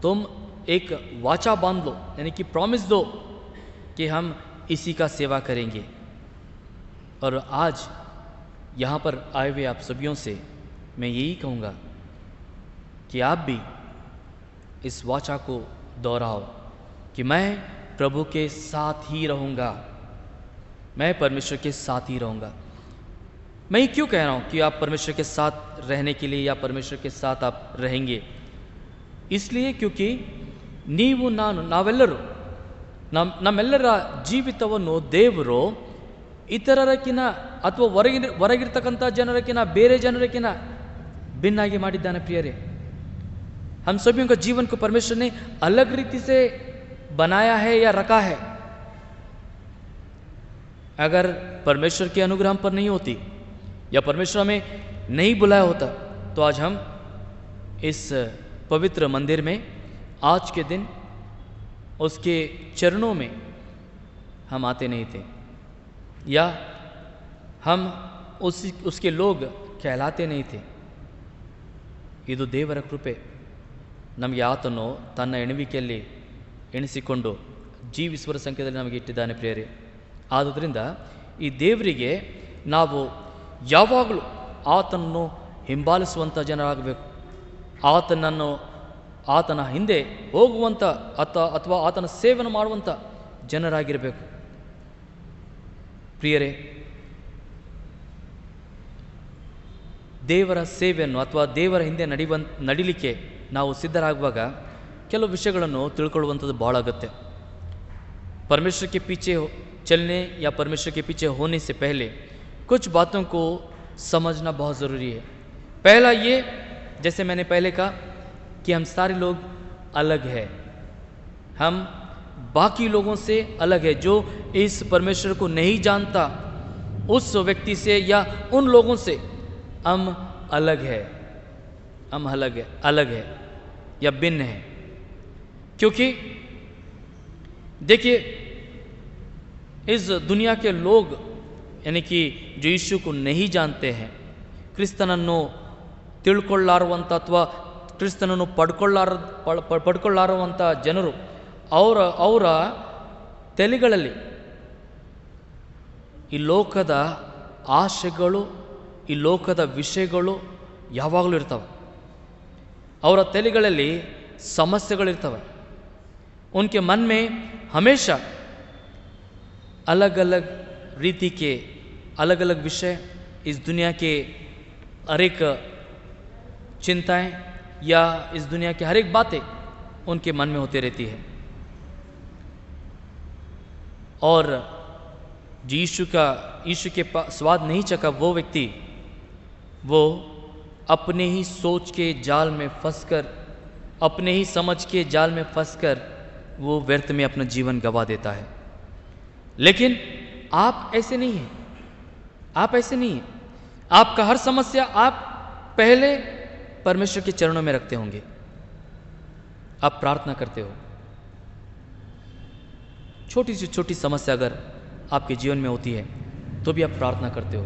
A: तुम एक वाचा बांध लो, यानी कि प्रॉमिस दो कि हम इसी का सेवा करेंगे. और आज यहाँ पर आए हुए आप सभियों से मैं यही कहूँगा कि आप भी इस वाचा को दोहराओ कि मैं प्रभु के साथ ही रहूँगा, मैं परमेश्वर के साथ ही रहूँगा. मैं ये क्यों कह रहा हूँ कि आप परमेश्वर के साथ रहने के लिए या परमेश्वर के साथ आप रहेंगे? इसलिए क्योंकि ನೀವು ನಾವೆಲ್ಲರೂ ನಮ್ಮೆಲ್ಲರ ಜೀವಿತವನ್ನು ದೇವರು ಇತರರಕ್ಕಿಂತ ಅಥವಾ ಹೊರಗಿರ್ತಕ್ಕಂಥ ಜನರಕ್ಕಿಂತ, ಬೇರೆ ಜನರಕ್ಕಿಂತ ಭಿನ್ನಾಗಿ ಮಾಡಿದ್ದಾನೆ. ಪ್ರಿಯರೇ, हम सभी का जीवन को परमेश्वर ने अलग रीति से बनाया है या रखा है. अगर परमेश्वर की अनुग्रह हम पर नहीं होती या परमेश्वर हमें नहीं बुलाया होता तो आज हम इस पवित्र मंदिर में आज के दिन उसके चरणों में हम आते नहीं थे, या हम उसके लोग कहलाते नहीं थे. ಇದು ದೇವರ ಕೃಪೆ. ನಮಗೆ ಆತನು ತನ್ನ ಎಣುವಿಕೆಯಲ್ಲಿ ಎಣಿಸಿಕೊಂಡು ಜೀವಿಸುವ ಸಂಖ್ಯೆಯಲ್ಲಿ ನಮಗೆ ಇಟ್ಟಿದ್ದಾನೆ. ಪ್ರಿಯರೇ, ಆದುದರಿಂದ ಈ ದೇವರಿಗೆ ನಾವು ಯಾವಾಗಲೂ ಆತನನ್ನು ಹಿಂಬಾಲಿಸುವಂಥ ಜನರಾಗಬೇಕು, ಆತನ ಹಿಂದೆ ಹೋಗುವಂಥ ಅಥವಾ ಆತನ ಸೇವನೆ ಮಾಡುವಂಥ ಜನರಾಗಿರಬೇಕು. ಪ್ರಿಯರೇ, ದೇವರ ಸೇವೆಯನ್ನು ಅಥವಾ ದೇವರ ಹಿಂದೆ ನಡಿಲಿಕ್ಕೆ ನಾವು ಸಿದ್ಧರಾಗುವಾಗ ಕೆಲವು ವಿಷಯಗಳನ್ನು ತಿಳ್ಕೊಳ್ಳುವಂಥದ್ದು ಭಾಳ ಅಗತ್ಯ. परमेश्वर के पीछे चलने या परमेश्वर के पीछे होने से पहले कुछ बातों को समझना बहुत ज़रूरी है. पहला ये, जैसे मैंने पहले कहा कि हम सारे लोग अलग हैं, हम बाकी लोगों से अलग है. जो इस परमेश्वर को नहीं जानता उस व्यक्ति से या उन लोगों से हम अलग है, अलग है या भिन्न है. क्योंकि देखिए, इस दुनिया के लोग यानी कि जो यीशु को नहीं जानते हैं, ಕ್ರಿಸ್ತನನ್ನು ತಿಳ್ಕೊಳ್ಳಾರುವಂಥ ಅಥವಾ ಕ್ರಿಸ್ತನನ್ನು ಪಡ್ಕೊಳ್ಳಾರುವಂಥ ಜನರು ಅವರ ತಲೆಗಳಲ್ಲಿ ಈ ಲೋಕದ ಆಶೆಗಳು, ಈ ಲೋಕದ ವಿಷಯಗಳು ಯಾವಾಗಲೂ ಇರ್ತವೆ. ಅವರ ತಲೆಗಳಲ್ಲಿ ಸಮಸ್ಯೆಗಳಿರ್ತವೆ. उनके मन में हमेशा अलग अलग रीति के अलग अलग विषय, इस दुनिया के हर एक चिंताएं या इस दुनिया की हर एक बातें उनके मन में होती रहती है. और जो यीशु के स्वाद नहीं चखा वो व्यक्ति, वो अपने ही सोच के जाल में फंसकर, अपने ही समझ के जाल में फंसकर वो व्यर्थ में अपना जीवन गंवा देता है. लेकिन आप ऐसे नहीं हैं. आप ऐसे नहीं हैं. आपका हर समस्या आप पहले परमेश्वर के चरणों में रखते होंगे. आप प्रार्थना करते हो. छोटी सी छोटी समस्या अगर आपके जीवन में होती है तो भी आप प्रार्थना करते हो.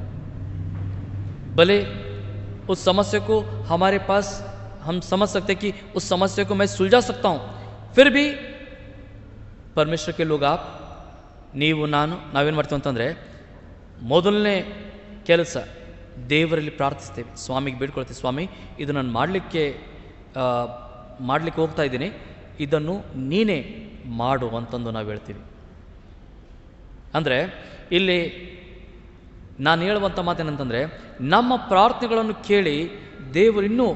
A: भले उस समस्या को हमारे पास हम समझ सकते कि उस समस्या को मैं सुलझा सकता हूं, फिर भी परमेश्वर के लोग आप, ನೀವು ನಾವೇನು ಮಾಡ್ತೀವಿ ಅಂತಂದರೆ, ಮೊದಲನೇ ಕೆಲಸ ದೇವರಲ್ಲಿ ಪ್ರಾರ್ಥಿಸ್ತೇವೆ, ಸ್ವಾಮಿಗೆ ಬೇಡ್ಕೊಳ್ತೀವಿ, ಸ್ವಾಮಿ ಇದು ನಾನು ಮಾಡಲಿಕ್ಕೆ ಹೋಗ್ತಾ ಇದ್ದೀನಿ, ಇದನ್ನು ನೀನೇ ಮಾಡು ಅಂತಂದು ನಾವು ಹೇಳ್ತೀವಿ. ಅಂದರೆ ಇಲ್ಲಿ ನಾನು ಹೇಳುವಂಥ ಮಾತೇನಂತಂದರೆ, ನಮ್ಮ ಪ್ರಾರ್ಥನೆಗಳನ್ನು ಕೇಳಿ ದೇವರು ಇನ್ನೂ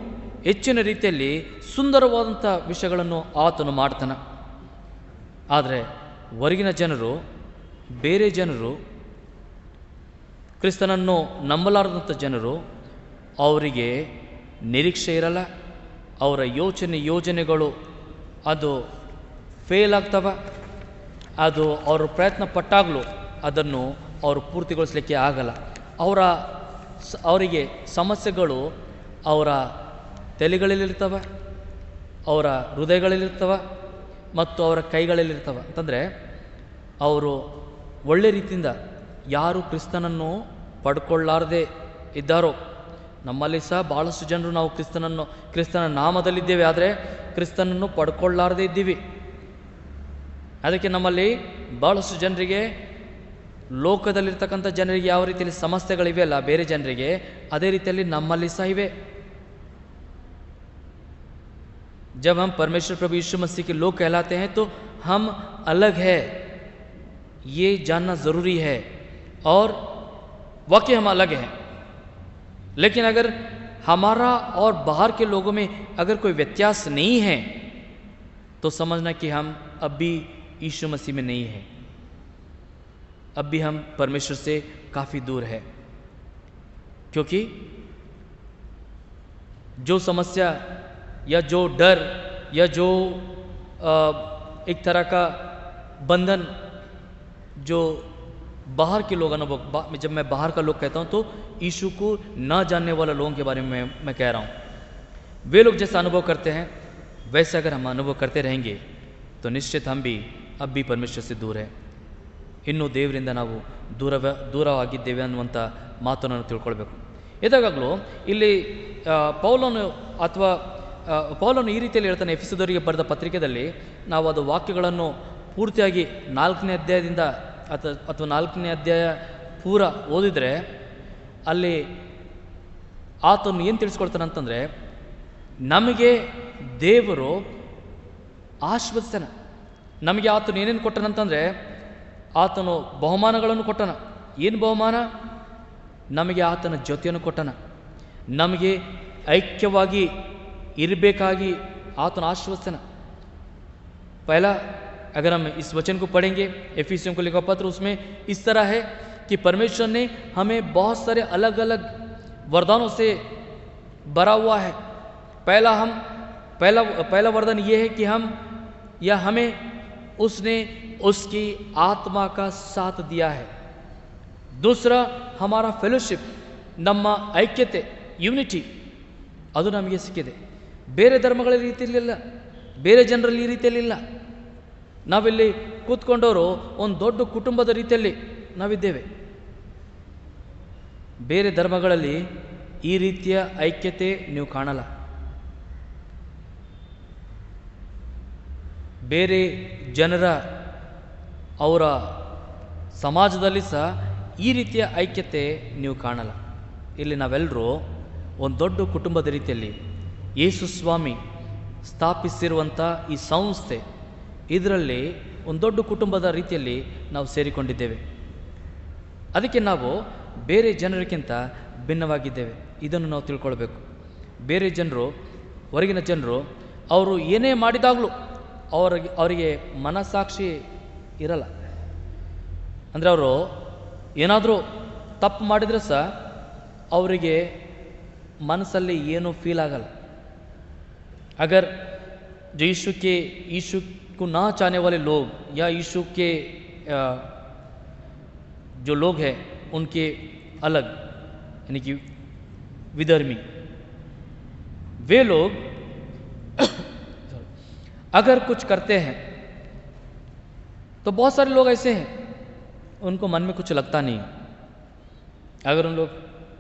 A: ಹೆಚ್ಚಿನ ರೀತಿಯಲ್ಲಿ ಸುಂದರವಾದಂಥ ವಿಷಯಗಳನ್ನು ಆತನು ಮಾಡ್ತಾನೆ. ಆದರೆ ಹೊರಗಿನ ಜನರು, ಬೇರೆ ಜನರು, ಕ್ರಿಸ್ತನನ್ನು ನಂಬಲಾರದಂಥ ಜನರು, ಅವರಿಗೆ ನಿರೀಕ್ಷೆ ಇರಲ್ಲ. ಅವರ ಯೋಜನೆಗಳು ಅದು ಫೇಲ್ ಆಗ್ತವೆ. ಅದು ಅವರು ಪ್ರಯತ್ನ ಪಟ್ಟಾಗಲೂ ಅದನ್ನು ಅವರು ಪೂರ್ತಿಗೊಳಿಸಲಿಕ್ಕೆ ಆಗಲ್ಲ. ಅವರಿಗೆ ಸಮಸ್ಯೆಗಳು ಅವರ ತಲೆಗಳಲ್ಲಿರ್ತವೆ, ಅವರ ಹೃದಯಗಳಲ್ಲಿರ್ತವೆ ಮತ್ತು ಅವರ ಕೈಗಳಲ್ಲಿರ್ತವೆ. ಅಂತಂದರೆ ಅವರು ಒಳ್ಳೆ ರೀತಿಯಿಂದ ಯಾರು ಕ್ರಿಸ್ತನನ್ನು ಪಡ್ಕೊಳ್ಳಾರದೆ ಇದ್ದಾರೋ, ನಮ್ಮಲ್ಲಿ ಸಹ ಭಾಳಷ್ಟು ಜನರು ನಾವು ಕ್ರಿಸ್ತನ ನಾಮದಲ್ಲಿದ್ದೇವೆ, ಆದರೆ ಕ್ರಿಸ್ತನನ್ನು ಪಡ್ಕೊಳ್ಳಾರದೆ ಇದ್ದೀವಿ. ಅದಕ್ಕೆ ನಮ್ಮಲ್ಲಿ ಭಾಳಷ್ಟು ಜನರಿಗೆ, ಲೋಕದಲ್ಲಿರ್ತಕ್ಕಂಥ ಜನರಿಗೆ ಯಾವ ರೀತಿಯಲ್ಲಿ ಸಮಸ್ಯೆಗಳಿವೆ ಅಲ್ಲ ಬೇರೆ ಜನರಿಗೆ, ಅದೇ ರೀತಿಯಲ್ಲಿ ನಮ್ಮಲ್ಲಿ ಸಹ ಇವೆ. जब हम परमेश्वर प्रभु यीशु मसीह के लोग कहलाते हैं तो हम अलग है, ये जानना ज़रूरी है. और वाकई हम अलग हैं. लेकिन अगर हमारा और बाहर के लोगों में अगर कोई व्यत्यास नहीं है तो समझना कि हम अब भी यीशु मसीह में नहीं हैं, अब भी हम परमेश्वर से काफ़ी दूर है. क्योंकि जो समस्या या जो डर या जो एक तरह का बंधन जो बाहर के लोग अनुभव, जब मैं बाहर का लोग कहता हूँ तो यीशु को ना जानने वाले लोगों के बारे में मैं कह रहा हूँ. वे लोग जैसा अनुभव करते हैं वैसे अगर हम अनुभव करते रहेंगे तो निश्चित हम भी अब भी परमेश्वर से दूर है. ಇನ್ನೂ ದೇವರಿಂದ ನಾವು ದೂರವಾಗಿದ್ದೇವೆ ಅನ್ನುವಂಥ ಮಾತನ್ನು ತಿಳ್ಕೊಳ್ಬೇಕು. ಇದಾಗಲೂ ಇಲ್ಲಿ ಪೌಲನು ಈ ರೀತಿಯಲ್ಲಿ ಹೇಳ್ತಾನೆ. ಎಫೆಸದವರಿಗೆ ಬರೆದ ಪತ್ರಿಕೆಯಲ್ಲಿ ನಾವು ಅದು ವಾಕ್ಯಗಳನ್ನು ಪೂರ್ತಿಯಾಗಿ 4ನೇ ಅಧ್ಯಾಯದಿಂದ ಅಥವಾ 4ನೇ ಅಧ್ಯಾಯ ಪೂರ ಓದಿದರೆ ಅಲ್ಲಿ ಆತನು ಏನು ತಿಳಿಸ್ಕೊಳ್ತಾನೆ ಅಂತಂದರೆ, ನಮಗೆ ದೇವರು ಆಶೀರ್ವದಿಸ್ತಾನೆ. ನಮಗೆ ಆತನು ಏನೇನು ಕೊಟ್ಟನಂತಂದರೆ, ಆತನು ಬಹುಮಾನಗಳನ್ನು ಕೊಟ್ಟನ. ಏನು ಬಹುಮಾನ? ನಮಗೆ ಆತನ ಜೊತೆಯನ್ನು ಕೊಟ್ಟನ. ನಮಗೆ ಐಕ್ಯವಾಗಿ इरबेकागी आतन आश्वसन. पहला अगर हम इस वचन को पढ़ेंगे, एफिसियों को लिखा पत्र, उसमें इस तरह है कि परमेश्वर ने हमें बहुत सारे अलग अलग वरदानों से भरा हुआ है. पहला वरदान ये है कि हमें उसने उसकी आत्मा का साथ दिया है. दूसरा हमारा फेलोशिप, ನಮ್ಮ ಐಕ್ಯತೆ, ಯೂನಿಟಿ, ಅದು ನಮಗೆ ಸಿಕ್ಕಿದೆ. ಬೇರೆ ಧರ್ಮಗಳ ರೀತಿಯಲ್ಲಿಲ್ಲ, ಬೇರೆ ಜನರಲ್ಲಿ ಈ ರೀತಿಯಲ್ಲಿಲ್ಲ. ನಾವಿಲ್ಲಿ ಕೂತ್ಕೊಂಡವರು ಒಂದು ದೊಡ್ಡ ಕುಟುಂಬದ ರೀತಿಯಲ್ಲಿ ನಾವಿದ್ದೇವೆ. ಬೇರೆ ಧರ್ಮಗಳಲ್ಲಿ ಈ ರೀತಿಯ ಐಕ್ಯತೆ ನೀವು ಕಾಣಲ್ಲ. ಬೇರೆ ಜನರ ಅವರ ಸಮಾಜದಲ್ಲಿ ಸಹ ಈ ರೀತಿಯ ಐಕ್ಯತೆ ನೀವು ಕಾಣಲ್ಲ. ಇಲ್ಲಿ ನಾವೆಲ್ಲರೂ ಒಂದು ದೊಡ್ಡ ಕುಟುಂಬದ ರೀತಿಯಲ್ಲಿ ಯೇಸು ಸ್ವಾಮಿ ಸ್ಥಾಪಿಸಿರುವಂಥ ಈ ಸಂಸ್ಥೆ, ಇದರಲ್ಲಿ ಒಂದು ದೊಡ್ಡ ಕುಟುಂಬದ ರೀತಿಯಲ್ಲಿ ನಾವು ಸೇರಿಕೊಂಡಿದ್ದೇವೆ. ಅದಕ್ಕೆ ನಾವು ಬೇರೆ ಜನರಿಗಿಂತ ಭಿನ್ನವಾಗಿದ್ದೇವೆ. ಇದನ್ನು ನಾವು ತಿಳ್ಕೊಳ್ಬೇಕು. ಬೇರೆ ಜನರು, ಹೊರಗಿನ ಜನರು, ಅವರು ಏನೇ ಮಾಡಿದಾಗಲೂ ಅವರಿಗೆ ಮನಸ್ಸಾಕ್ಷಿ ಇರಲ್ಲ. ಅಂದರೆ ಅವರು ಏನಾದರೂ ತಪ್ಪು ಮಾಡಿದರೆ ಸಹ ಅವರಿಗೆ ಮನಸ್ಸಲ್ಲಿ ಏನೂ ಫೀಲ್ ಆಗಲ್ಲ. अगर जो यीशु को ना चाहने वाले लोग या यीशु के जो लोग हैं उनके अलग, यानी कि विधर्मी, वे लोग अगर कुछ करते हैं तो बहुत सारे लोग ऐसे हैं उनको मन में कुछ लगता नहीं. अगर उन लोग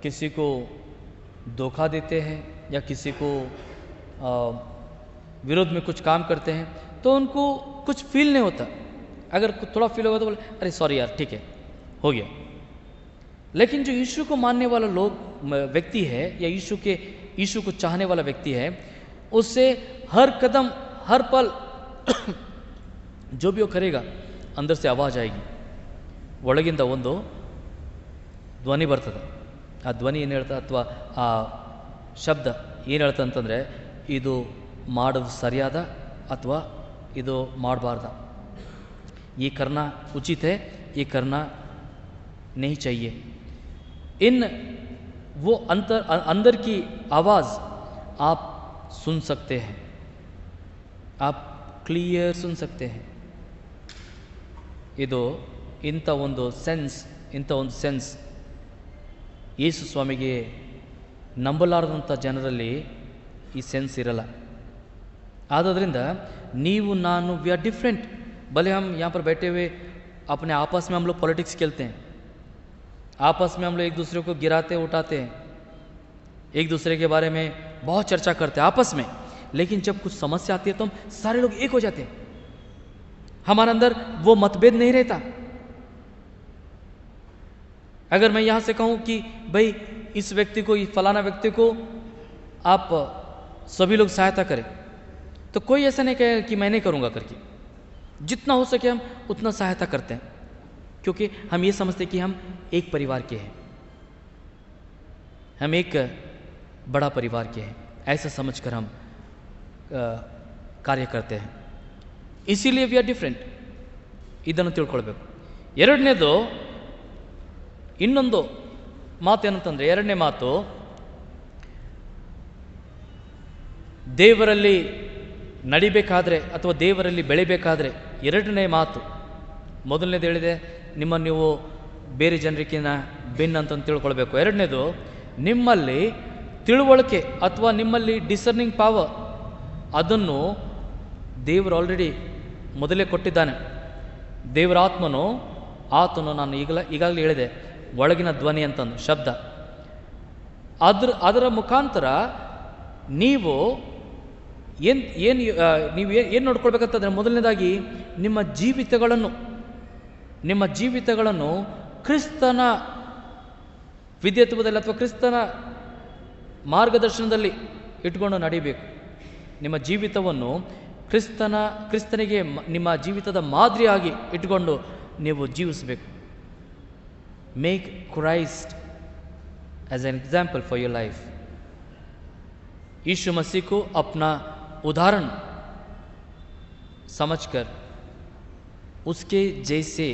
A: किसी को धोखा देते हैं या किसी को विरोध में कुछ काम करते हैं तो उनको कुछ फील नहीं होता. अगर थोड़ा फील होगा तो बोले अरे सॉरी यार, ठीक है, हो गया. लेकिन जो यीशु को मानने वाला लोग व्यक्ति है या यीशु को चाहने वाला व्यक्ति है, उससे हर कदम हर पल जो भी वो करेगा अंदर से आवाज़ आएगी. ಒಳಗಿಂದ ಒಂದು ಧ್ವನಿ ಬರ್ತದೆ. ಆ ಧ್ವನಿ ಏನು ಹೇಳ್ತಾ ಅಥವಾ ಆ ಶಬ್ದ ಏನು ಹೇಳ್ತಾ ಅಂತಂದರೆ, ಇದು ಮಾಡೋದು ಸರಿಯಾದ ಅಥವಾ ಇದು ಮಾಡಬಾರ್ದ, ये करना उचित है, ये करना नहीं चाहिए. इन वो अंदर की आवाज़ आप सुन सकते हैं, आप क्लियर सुन सकते हैं. ಇದು ಇಂಥ ಒಂದು ಸೆನ್ಸ್ ಯೇಸು ಸ್ವಾಮಿಗೆ ನಂಬಲಾರದಂಥ ಜನರಲ್ಲಿ ಈ ಸೆನ್ಸ್ ಇರಲ್ಲ. ಆದ್ದರಿಂದ ನೀವು ನಾನು वी आर डिफरेंट. भले हम यहाँ पर बैठे हुए अपने आपस में हम लोग पॉलिटिक्स खेलते हैं, आपस में हम लोग एक दूसरे को गिराते उठाते हैं, एक दूसरे के बारे में बहुत चर्चा करते हैं आपस में, लेकिन जब कुछ समस्या आती है तो हम सारे लोग एक हो जाते हैं. हमारे अंदर वो मतभेद नहीं रहता. अगर मैं यहाँ से कहूँ कि भाई इस व्यक्ति को, फलाना व्यक्ति को आप सभी लोग सहायता करें, तो कोई ऐसा नहीं कहेगा कि मैं नहीं करूँगा करके. जितना हो सके हम उतना सहायता करते हैं, क्योंकि हम ये समझते हैं कि हम एक परिवार के हैं, हम एक बड़ा परिवार के हैं, ऐसा समझकर हम कार्य करते हैं. इसीलिए वी आर डिफरेंट. ಇದನ್ನು ತಿಳ್ಕೊಳ್ಬೇಕು. ಎರಡನೇದು, ಇನ್ನೊಂದು ಮಾತು ಏನಂತಂದರೆ, ಎರಡನೇ ಮಾತು ದೇವರಲ್ಲಿ ನಡಿಬೇಕಾದ್ರೆ ಅಥವಾ ದೇವರಲ್ಲಿ ಬೆಳಿಬೇಕಾದ್ರೆ ಎರಡನೇ ಮಾತು, ಮೊದಲನೇದು ಹೇಳಿದೆ ನಿಮ್ಮನ್ನು ನೀವು ಬೇರೆ ಜನರಿಗಿಂತ ಭಿನ್ನ ಅಂತ ತಿಳ್ಕೊಳ್ಬೇಕು. ಎರಡನೇದು, ನಿಮ್ಮಲ್ಲಿ ತಿಳುವಳಿಕೆ ಅಥವಾ ನಿಮ್ಮಲ್ಲಿ ಡಿಸರ್ನಿಂಗ್ ಪವರ್, ಅದನ್ನು ದೇವರು ಆಲ್ರೆಡಿ ಮೊದಲೇ ಕೊಟ್ಟಿದ್ದಾನೆ. ದೇವರ ಆತನು ನಾನು ಈಗಾಗಲೇ ಹೇಳಿದೆ, ಒಳಗಿನ ಧ್ವನಿ ಅಂತಂದು ಶಬ್ದ, ಅದರ ಮುಖಾಂತರ ನೀವು ಏನು ನೋಡ್ಕೊಳ್ಬೇಕಂತಂದರೆ, ಮೊದಲನೇದಾಗಿ ನಿಮ್ಮ ಜೀವಿತಗಳನ್ನು ಕ್ರಿಸ್ತನ ವಿದ್ಯತ್ವದಲ್ಲಿ ಅಥವಾ ಕ್ರಿಸ್ತನ ಮಾರ್ಗದರ್ಶನದಲ್ಲಿ ಇಟ್ಕೊಂಡು ನಡಿಬೇಕು. ನಿಮ್ಮ ಜೀವಿತವನ್ನು ಕ್ರಿಸ್ತನಿಗೆ ನಿಮ್ಮ ಜೀವಿತದ ಮಾದರಿಯಾಗಿ ಇಟ್ಕೊಂಡು ನೀವು ಜೀವಿಸಬೇಕು. Make Christ as an example for your life. Yeshu Masih को अपना उदाहरण समझकर उसके जैसे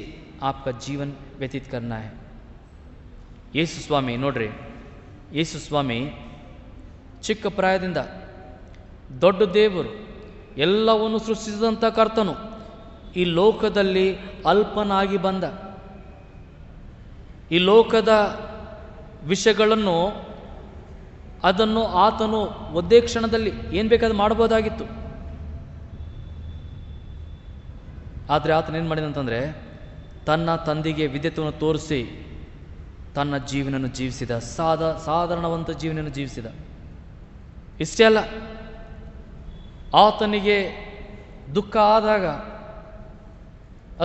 A: आपका जीवन व्यतीत करना है. ಯೇಸು ಸ್ವಾಮಿ ನೋಡ್ರಿ, ಯೇಸು ಸ್ವಾಮಿ ಚಿಕ್ಕ ಪ್ರಾಯದಿಂದ ದೊಡ್ಡ ದೇವರು, ಎಲ್ಲವನ್ನು ಸೃಷ್ಟಿಸಿದಂಥ ಕರ್ತನು, ಈ ಲೋಕದಲ್ಲಿ ಅಲ್ಪನಾಗಿ ಬಂದ. ಈ ಲೋಕದ ವಿಷಯಗಳನ್ನು ಅದನ್ನು ಆತನು ಒಂದೇ ಕ್ಷಣದಲ್ಲಿ ಏನು ಬೇಕಾದ್ರೂ ಮಾಡಬಹುದಾಗಿತ್ತು. ಆದರೆ ಆತನೇನು ಮಾಡಿದ ಅಂತಂದರೆ ತನ್ನ ತಂದೆಗೆ ವಿಧೇಯತ್ವವನ್ನು ತೋರಿಸಿ ತನ್ನ ಜೀವನವನ್ನು ಜೀವಿಸಿದ, ಸಾಧಾರಣವಂತ ಜೀವನವನ್ನು ಜೀವಿಸಿದ. ಇಷ್ಟೇ ಅಲ್ಲ, ಆತನಿಗೆ ದುಃಖ ಆದಾಗ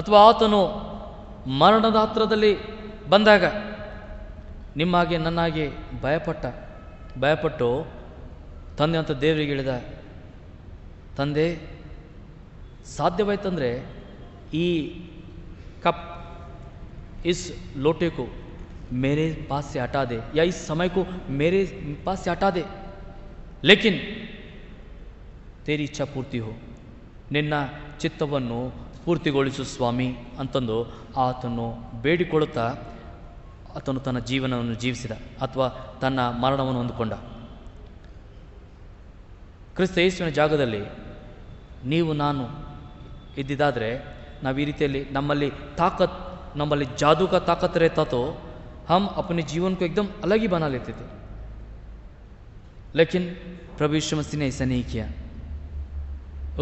A: ಅಥವಾ ಆತನು ಮರಣದ ಹತ್ತಿರದಲ್ಲಿ ಬಂದಾಗ ನಿಮ್ಮಾಗೆ ನನ್ನಾಗೆ ಭಯಪಟ್ಟು ತಂದೆ ಅಂತ ದೇವರಿಗೆ ಹೇಳಿದ, ತಂದೆ ಸಾಧ್ಯವಾಯ್ತಂದರೆ ಈ कप इस लोटे को मेरे पास से हटा दे या इस समय को मेरे पास से हटा दे, लेकिन तेरी इच्छा पूर्ति हो, ನಿನ್ನ ಚಿತ್ತವನ್ನು ಪೂರ್ತಿಗೊಳಿಸು ಸ್ವಾಮಿ ಅಂತಂದು ಆತನು ಬೇಡಿಕೊಳ್ಳುತ್ತಾ ಆತನು ತನ್ನ ಜೀವನವನ್ನು ಜೀವಿಸಿದ ಅಥವಾ ತನ್ನ ಮರಣವನ್ನು ಹೊಂದಿಕೊಂಡ. ಕ್ರಿಸ್ತ ಯೇಸುವಿನ ಜಾಗದಲ್ಲಿ ನೀವು ನಾನು ಇದ್ದಿದ್ದಾದರೆ ನಾವು ಈ ರೀತಿಯಲ್ಲಿ नम्मली जादू का ताकत रहता तो हम अपने जीवन को एकदम अलग ही बना लेते थे, लेकिन प्रभु यीशु मसीह ने ऐसा नहीं किया.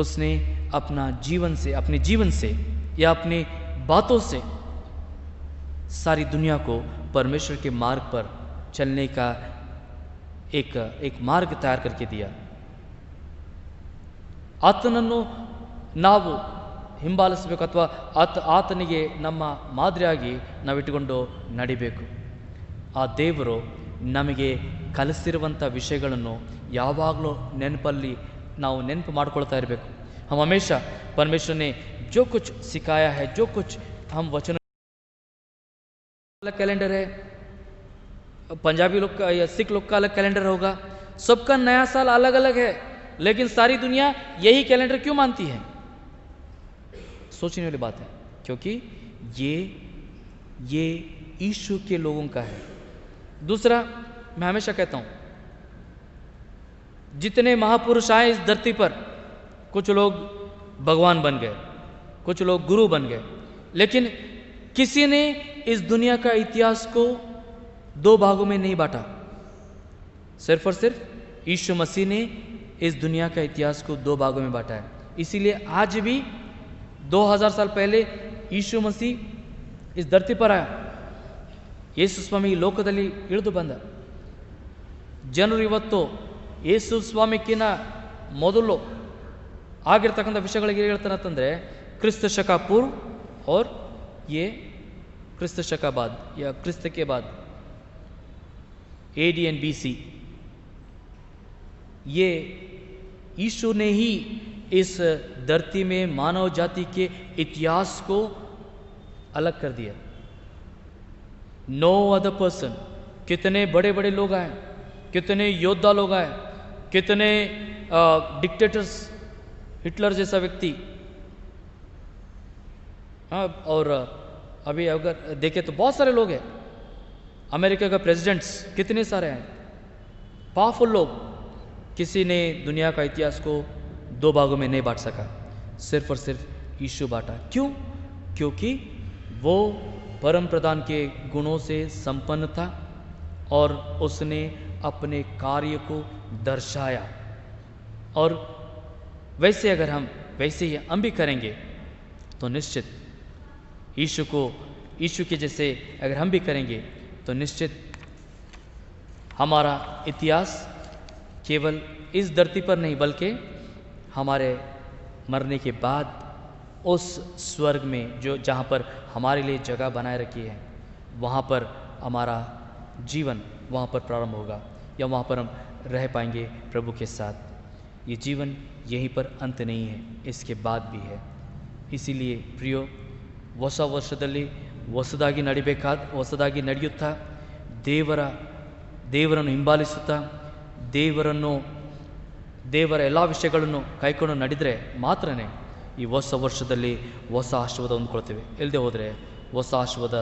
A: उसने अपने जीवन से या अपनी बातों से सारी दुनिया को परमेश्वर के मार्ग पर चलने का एक मार्ग तैयार करके दिया. ಆತನನ್ನು ನಾವು ಹಿಂಬಾಲಿಸಬೇಕು ಅಥವಾ ಆತನಿಗೆ ನಮ್ಮ ಮಾದರಿಯಾಗಿ ನಾವಿಟ್ಟುಕೊಂಡು ನಡಿಬೇಕು. ಆ ದೇವರು ನಮಗೆ ಕಲಿಸಿರುವಂಥ ವಿಷಯಗಳನ್ನು ಯಾವಾಗಲೂ ನಾವು ನೆನಪು ಮಾಡ್ಕೊಳ್ತಾ ಇರಬೇಕು. हम हमेशा परमेश्वर ने जो कुछ सिखाया है, जो कुछ हम वचन, अलग कैलेंडर है, पंजाबी लोग का या सिख लोग का अलग कैलेंडर होगा, सबका नया साल अलग अलग है, लेकिन सारी दुनिया यही कैलेंडर क्यों मानती है? सोचने वाली बात है, क्योंकि ये यीशु के लोगों का है. दूसरा, मैं हमेशा कहता हूं, जितने महापुरुष आए इस धरती पर, कुछ लोग भगवान बन गए, कुछ लोग गुरु बन गए, लेकिन किसी ने इस दुनिया का इतिहास को 2 भागों में नहीं बांटा. सिर्फ और सिर्फ यीशु मसीह ने इस दुनिया का इतिहास को 2 भागों में बांटा है. इसीलिए आज भी 2000 साल पहले यीशु मसीह इस धरती पर आया. ಯೇಸು ಸ್ವಾಮಿ ಈ ಲೋಕದಲ್ಲಿ ಇಳಿದು ಬಂದ. ಜನರು ಇವತ್ತು ಯೇಸು ಸ್ವಾಮಿಗಿನ ಮೊದಲು ಆಗಿರ್ತಕ್ಕಂಥ ವಿಷಯಗಳಿಗೆ ಹೇಳ್ತಾನೆ ಅಂತಂದರೆ ಕ್ರಿಸ್ತ ಶಕ पूर्व और ये क्रिस्त शक बाद या क्रिस्त के बाद AD and BC, ये यीशु ने ही इस धरती में मानव जाति के इतिहास को अलग कर दिया. No other person. कितने बड़े बड़े लोग आए, कितने योद्धा लोग आए, कितने डिक्टेटर्स, हिटलर जैसा व्यक्ति, हाँ, और अभी अगर देखें तो बहुत सारे लोग हैं. अमेरिका का प्रेसिडेंट्स कितने सारे हैं, पावरफुल लोग. किसी ने दुनिया का इतिहास को 2 भागों में नहीं बांट सका, सिर्फ और सिर्फ यीशु बांटा. क्यों? क्योंकि वो परम प्रधान के गुणों से संपन्न था और उसने अपने कार्य को दर्शाया. और वैसे अगर वैसे ही हम भी करेंगे तो निश्चित यीशु के जैसे अगर हम भी करेंगे तो निश्चित हमारा इतिहास केवल इस धरती पर नहीं बल्कि हमारे मरने के बाद उस स्वर्ग में जहाँ पर हमारे लिए जगह बनाए रखी है, वहाँ पर हमारा जीवन वहाँ पर प्रारंभ होगा या वहाँ पर हम रह पाएंगे प्रभु के साथ. ये जीवन यहीं पर अंत नहीं है, इसके बाद भी है. इसीलिए प्रियो, ಹೊಸ ವರ್ಷದಲ್ಲಿ ಹೊಸದಾಗಿ ನಡೆಯುತ್ತಾ ದೇವರನ್ನು ಹಿಂಬಾಲಿಸುತ್ತಾ ದೇವರ ಎಲ್ಲ ವಿಷಯಗಳನ್ನು ಕೈಕೊಂಡು ನಡೆದರೆ ಮಾತ್ರನೇ ಈ ಹೊಸ ವರ್ಷದಲ್ಲಿ ಹೊಸ ಆಶೀರ್ವಾದ ಹೊಂದ್ಕೊಳ್ತೇವೆ. ಇಲ್ಲದೆ ಹೋದರೆ ಹೊಸ ಆಶೀರ್ವಾದ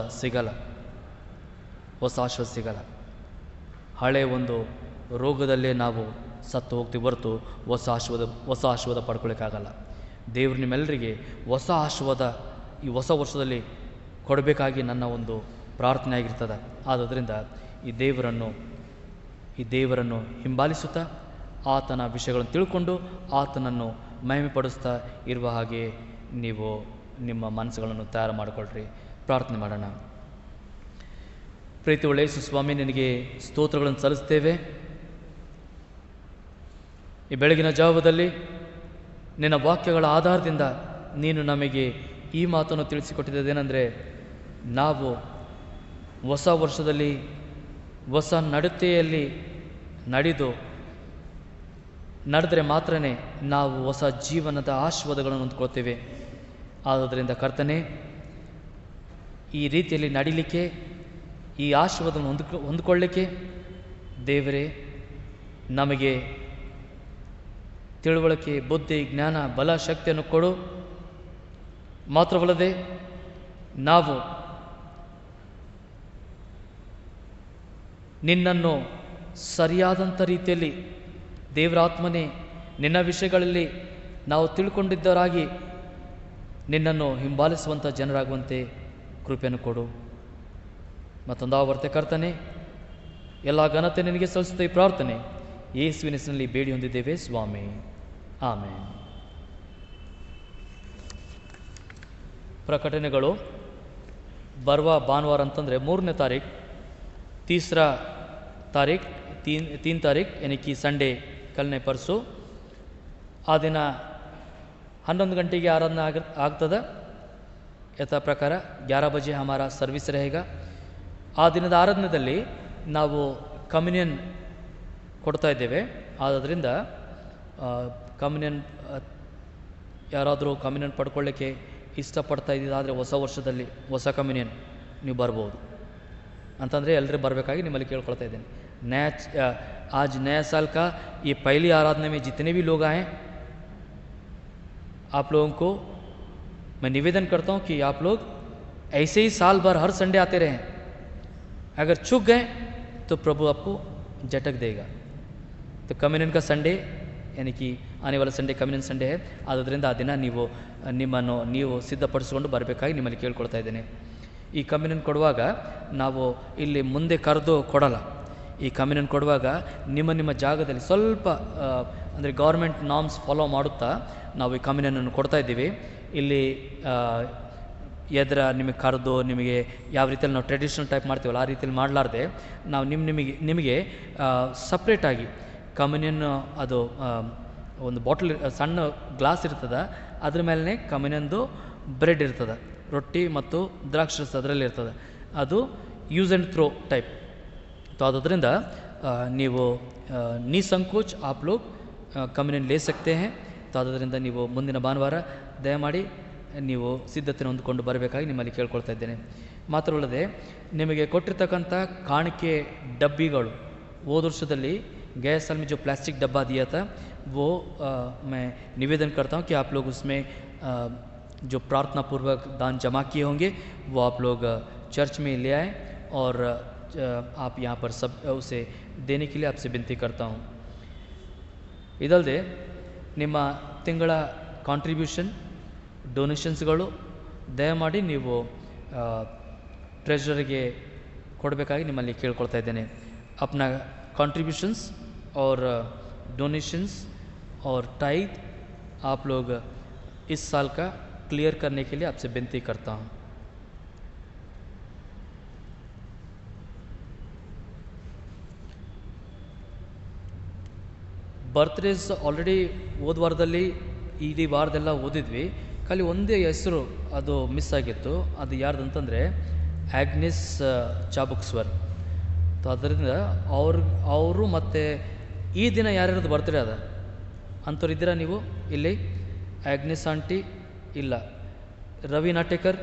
A: ಸಿಗಲ್ಲ. ಹಳೆ ಒಂದು ರೋಗದಲ್ಲೇ ನಾವು ಸತ್ತು ಹೋಗ್ತೀವಿ ಹೊರತು ಹೊಸ ಆಶೀರ್ವಾದ ಪಡ್ಕೊಳ್ಳೋಕ್ಕಾಗಲ್ಲ. ದೇವರು ನಿಮ್ಮೆಲ್ಲರಿಗೆ ಹೊಸ ಆಶೀರ್ವಾದ ಈ ಹೊಸ ವರ್ಷದಲ್ಲಿ ಕೊಡಬೇಕಾಗಿ ನನ್ನ ಒಂದು ಪ್ರಾರ್ಥನೆ ಆಗಿರ್ತದೆ. ಆದ್ದರಿಂದ ಈ ದೇವರನ್ನು ಹಿಂಬಾಲಿಸುತ್ತಾ ಆತನ ವಿಷಯಗಳನ್ನು ತಿಳ್ಕೊಂಡು ಆತನನ್ನು ಮಹಿಮೆಪಡಿಸ್ತಾ ಇರುವ ಹಾಗೆ ನೀವು ನಿಮ್ಮ ಮನಸ್ಸುಗಳನ್ನು ತಯಾರು ಮಾಡಿಕೊಳ್ಳ್ರಿ. ಪ್ರಾರ್ಥನೆ ಮಾಡೋಣ. ಪ್ರೀತಿ ಒಳ್ಳೆಯ ಯೇಸು ಸ್ವಾಮಿ, ನಿನಗೆ ಸ್ತೋತ್ರಗಳನ್ನು ಸಲ್ಲಿಸ್ತೇವೆ. ಈ ಬೆಳಗಿನ ಜಾವದಲ್ಲಿ ನಿನ್ನ ವಾಕ್ಯಗಳ ಆಧಾರದಿಂದ ನೀನು ನಮಗೆ ಈ ಮಾತನ್ನು ತಿಳಿಸಿಕೊಟ್ಟಿದ್ದೇನೆಂದರೆ, ನಾವು ಹೊಸ ವರ್ಷದಲ್ಲಿ ಹೊಸ ನಡತೆಯಲ್ಲಿ ನಡೆದರೆ ಮಾತ್ರ ನಾವು ಹೊಸ ಜೀವನದ ಆಶೀರ್ವಾದಗಳನ್ನು ಹೊಂದ್ಕೊಳ್ತೇವೆ. ಆದ್ದರಿಂದ ಕರ್ತನೆ, ಈ ರೀತಿಯಲ್ಲಿ ನಡಿಲಿಕ್ಕೆ, ಈ ಆಶೀರ್ವಾದವನ್ನು ಹೊಂದ್ಕೊಳ್ಳಿಕ್ಕೆ ದೇವರೇ ನಮಗೆ ತಿಳುವಳಿಕೆ, ಬುದ್ಧಿ, ಜ್ಞಾನ, ಬಲ, ಶಕ್ತಿಯನ್ನು ಕೊಡು. ಮಾತ್ರವಲ್ಲದೆ ನಾವು ನಿನ್ನನ್ನು ಸರಿಯಾದಂಥ ರೀತಿಯಲ್ಲಿ, ದೇವರಾತ್ಮನೇ, ನಿನ್ನ ವಿಷಯಗಳಲ್ಲಿ ನಾವು ತಿಳ್ಕೊಂಡಿದ್ದವರಾಗಿ ನಿನ್ನನ್ನು ಹಿಂಬಾಲಿಸುವಂಥ ಜನರಾಗುವಂತೆ ಕೃಪೆಯನ್ನು ಕೊಡು. ಮತ್ತೊಂದು ಆವರ್ತೆ ಕರ್ತನೆ, ಎಲ್ಲ ಘನತೆ ನಿನಗೆ ಸಲ್ಲಿಸುತ್ತ ಈ ಪ್ರಾರ್ಥನೆ ಯೇಸುವಿನ ಹೆಸರಿನಲ್ಲಿ ಬೇಡಿ ಹೊಂದಿದ್ದೇವೆ ಸ್ವಾಮಿ, ಆಮೇನ್. ಪ್ರಕಟಣೆಗಳು ಬರುವ ಭಾನುವಾರ ಅಂತಂದರೆ 3ನೇ ತಾರೀಕು, तीसरा तारीख 3 तारीख यानी कि संडे, कल परसों आ दिन 11 ಗಂಟೆಗೆ ಆರಾಧನೆ ಆಗ್ತದೆ. ಯಥಾ ಪ್ರಕಾರ 11 बजे हमारा सर्विस रहेगा. ಆ ದಿನದ ಆರಾಧನೆಯಲ್ಲಿ ನಾವು ಕಮ್ಯುನಿಯನ್ ಕೊಡ್ತಾ ಇದ್ದೇವೆ. ಆದ್ದರಿಂದ ಕಮ್ಯುನಿಯನ್ ಯಾರಾದರೂ ಕಮ್ಯುನಿಯನ್ ಪಡ್ಕೊಳ್ಳಿಕ್ಕೆ ಇಷ್ಟಪಡ್ತಾ ಇದ್ದಿದ್ದಾದರೆ ಹೊಸ ವರ್ಷದಲ್ಲಿ ಹೊಸ ಕಮ್ಯುನಿಯನ್ ನೀವು ಬರ್ಬೋದು ಅಂತಂದರೆ ಎಲ್ಲರೂ ಬರಬೇಕಾಗಿ ನಿಮ್ಮಲ್ಲಿ ಕೇಳ್ಕೊಳ್ತಾ ಇದ್ದೇನೆ. आज नया साल का ये पहली आराधना में जितने भी लोग आए, आप लोगों को मैं निवेदन करता हूँ कि आप लोग ऐसे ही साल भर हर संडे आते रहें. अगर चूक गए तो प्रभु आपको झटक देगा. तो कम्युनियन का संडे यानी कि आने वाला संडे कम्युनियन संडे है. ಆದ್ದರಿಂದ ಆ ದಿನ ನಿಮ್ಮನ್ನು ನೀವು ಸಿದ್ಧಪಡಿಸಿಕೊಂಡು ಬರಬೇಕಾಗಿ ನಿಮ್ಮಲ್ಲಿ ಕೇಳ್ಕೊಳ್ತಾ ಇದ್ದೇನೆ. ಈ ಕಮ್ಯುನಿಯನ್ ಕೊಡುವಾಗ ನಾವು ಇಲ್ಲಿ ಮುಂದೆ ಕರೆದು ಕೊಡಲ್ಲ. ಈ ಕಮ್ಯುನಿಯನ್ ಕೊಡುವಾಗ ನಿಮ್ಮ ಜಾಗದಲ್ಲಿ ಸ್ವಲ್ಪ ಅಂದರೆ ಗೌರ್ಮೆಂಟ್ ನಾರ್ಮ್ಸ್ ಫಾಲೋ ಮಾಡುತ್ತಾ ನಾವು ಈ ಕಮ್ಯುನಿಯನನ್ನು ಕೊಡ್ತಾ ಇದ್ದೀವಿ. ಇಲ್ಲಿ ನಿಮಗೆ ಕರೆದು ನಿಮಗೆ ಯಾವ ರೀತಿಯಲ್ಲಿ ನಾವು ಟ್ರೆಡಿಷ್ನಲ್ ಟೈಪ್ ಮಾಡ್ತೀವಲ್ಲ ಆ ರೀತಿಯಲ್ಲಿ ಮಾಡಲಾರ್ದೆ ನಾವು ನಿಮಗೆ ಸಪ್ರೇಟಾಗಿ ಕಮ್ಯುನಿಯನ್ ಅದು ಒಂದು ಬಾಟಲ್ ಸಣ್ಣ ಗ್ಲಾಸ್ ಇರ್ತದೆ, ಅದ್ರ ಮೇಲೇ ಕಮ್ಯುನಿಯನ್ದು ಬ್ರೆಡ್ ಇರ್ತದೆ, ರೊಟ್ಟಿ ಮತ್ತು ದ್ರಾಕ್ಷರಸ ಅದರಲ್ಲಿ ಇರ್ತದೆ. ಅದು ಯೂಸ್ ಆ್ಯಂಡ್ ಥ್ರೋ ಟೈಪ್. तो ಆದ್ದರಿಂದ ನೀವು ನಿಸಂಕೋಚ आप लोग ಕಮ್ಯುನಿಯನ್ ले सकते हैं. तो ಆದ್ದರಿಂದ ನೀವು ಮುಂದಿನ ಭಾನುವಾರ ದಯಮಾಡಿ ನೀವು ಸಿದ್ಧತೆಯನ್ನು ಹೊಂದಿಕೊಂಡು ಬರಬೇಕಾಗಿ ನಿಮ್ಮಲ್ಲಿ ಕೇಳ್ಕೊಳ್ತಾ ಇದ್ದೇನೆ. ಮಾತ್ರವಲ್ಲದೆ ನಿಮಗೆ ಕೊಟ್ಟಿರ್ತಕ್ಕಂಥ ಕಾಣಿಕೆ ಡಬ್ಬಿಗಳು, ಹೋದ ವರ್ಷದಲ್ಲಿ गैस साल में जो प्लास्टिक डब्बा दिया था वो मैं निवेदन करता हूँ कि आप लोग उसमें जो प्रार्थना पूर्वक दान जमा किए होंगे वो आप लोग चर्च में ले आए और आप यहाँ पर सब उसे देने के लिए आपसे विनती करता हूँ. ಇದಲ್ಲದೆ ನಿಮ್ಮ ತಿಂಗಳ ಕಾಂಟ್ರಿಬ್ಯೂಷನ್ ಡೊನೇಷನ್ಸ್ಗಳು ದಯಮಾಡಿ ನೀವು ಟ್ರೆಜರಿಗೆ ಕೊಡಬೇಕಾಗಿ ನಿಮ್ಮಲ್ಲಿ ಕೇಳ್ಕೊಳ್ತಾ ಇದ್ದೇನೆ. अपना कॉन्ट्रीब्यूशंस और डोनेशंस और टाइद आप लोग इस साल का क्लियर करने के लिए आपसे विनती करता हूँ. ಬರ್ತ್ಡೇಸ್ ಆಲ್ರೆಡಿ ಹೋದ ವಾರದಲ್ಲಿ ಇಡೀ ವಾರದೆಲ್ಲ ಓದಿದ್ವಿ. ಖಾಲಿ ಒಂದೇ ಹೆಸರು ಅದು ಮಿಸ್ ಆಗಿತ್ತು. ಅದು ಯಾರ್ದಂತಂದರೆ ಆಗ್ನೆಸ್ ಚಾಬುಕ್ಸ್ವರ್. ಅದರಿಂದ ಅವರು ಮತ್ತು ಈ ದಿನ ಯಾರ್ಯಾರ್ದು ಬರ್ತ್ಡೇ ಅದ ಅಂಥವ್ರು ಇದ್ದೀರಾ ನೀವು ಇಲ್ಲಿ? ಆಗ್ನೆಸ್ ಆಂಟಿ ಇಲ್ಲ, ರವಿ ನಾಟೇಕರ್,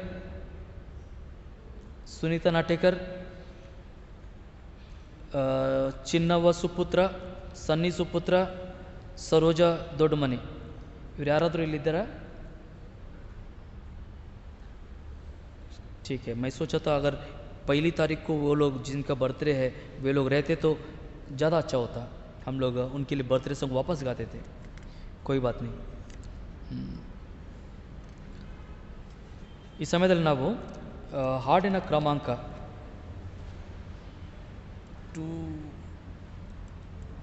A: ಸುನೀತಾ ನಾಟೇಕರ್, ಚಿನ್ನವ್ವ ಸುಪುತ್ರ, सन्नी सुपुत्र, सरोजा दोडमनी, इवर याराದರೂ इल्लिद्दारा? ठीक है. मैं सोचा था अगर 1 तारीख को वो लोग जिनका बर्थडे है वे लोग रहते तो ज़्यादा अच्छा होता. हम लोग उनके लिए बर्थडे सॉन्ग वापस गाते थे. कोई बात नहीं. ಈ ಸಮಯದಲ್ಲಿ ನಾವು ಹಾಡಿನ ಕ್ರಮಾಂಕ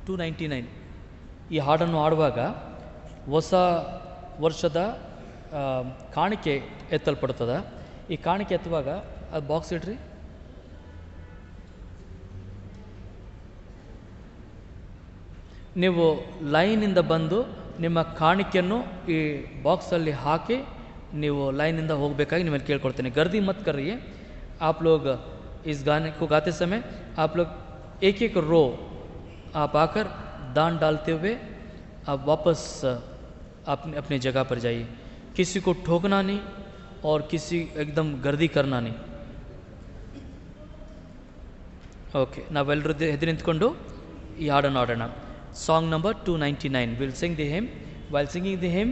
A: 299 ಈ ಹಾಡನ್ನು ಹಾಡುವಾಗ ಹೊಸ ವರ್ಷದ ಕಾಣಿಕೆ ಎತ್ತಲ್ಪಡ್ತದೆ. ಈ ಕಾಣಿಕೆ ಎತ್ತುವಾಗ ಅದು ಬಾಕ್ಸ್ ಇಡ್ರಿ. ನೀವು ಲೈನಿಂದ ಬಂದು ನಿಮ್ಮ ಕಾಣಿಕೆಯನ್ನು ಈ ಬಾಕ್ಸಲ್ಲಿ ಹಾಕಿ ನೀವು लाइनिंद होगಬೇಕಾಗಿ ನಿಮ್ಮಲ್ಲಿ ಕೇಳ್ಕೊಳ್ತೇನೆ. गर्दी मत करिए. आप लोग इस गाने को गाते समय आप लोग एक एक रो आप आकर दान डालते हुए आप वापस अपनी जगह पर जाइए. किसी को ठोकना नहीं और किसी एकदम गर्दी करना नहीं. ಓಕೆ, ನಾವೆಲ್ಲರೂ ಎದ್ದು ನಿಂತ್ಕೊಂಡು ಈ ಹಾಡನ್ನು ಆಡೋಣ. Song number 299. Will Singh the him. While singing the hymn,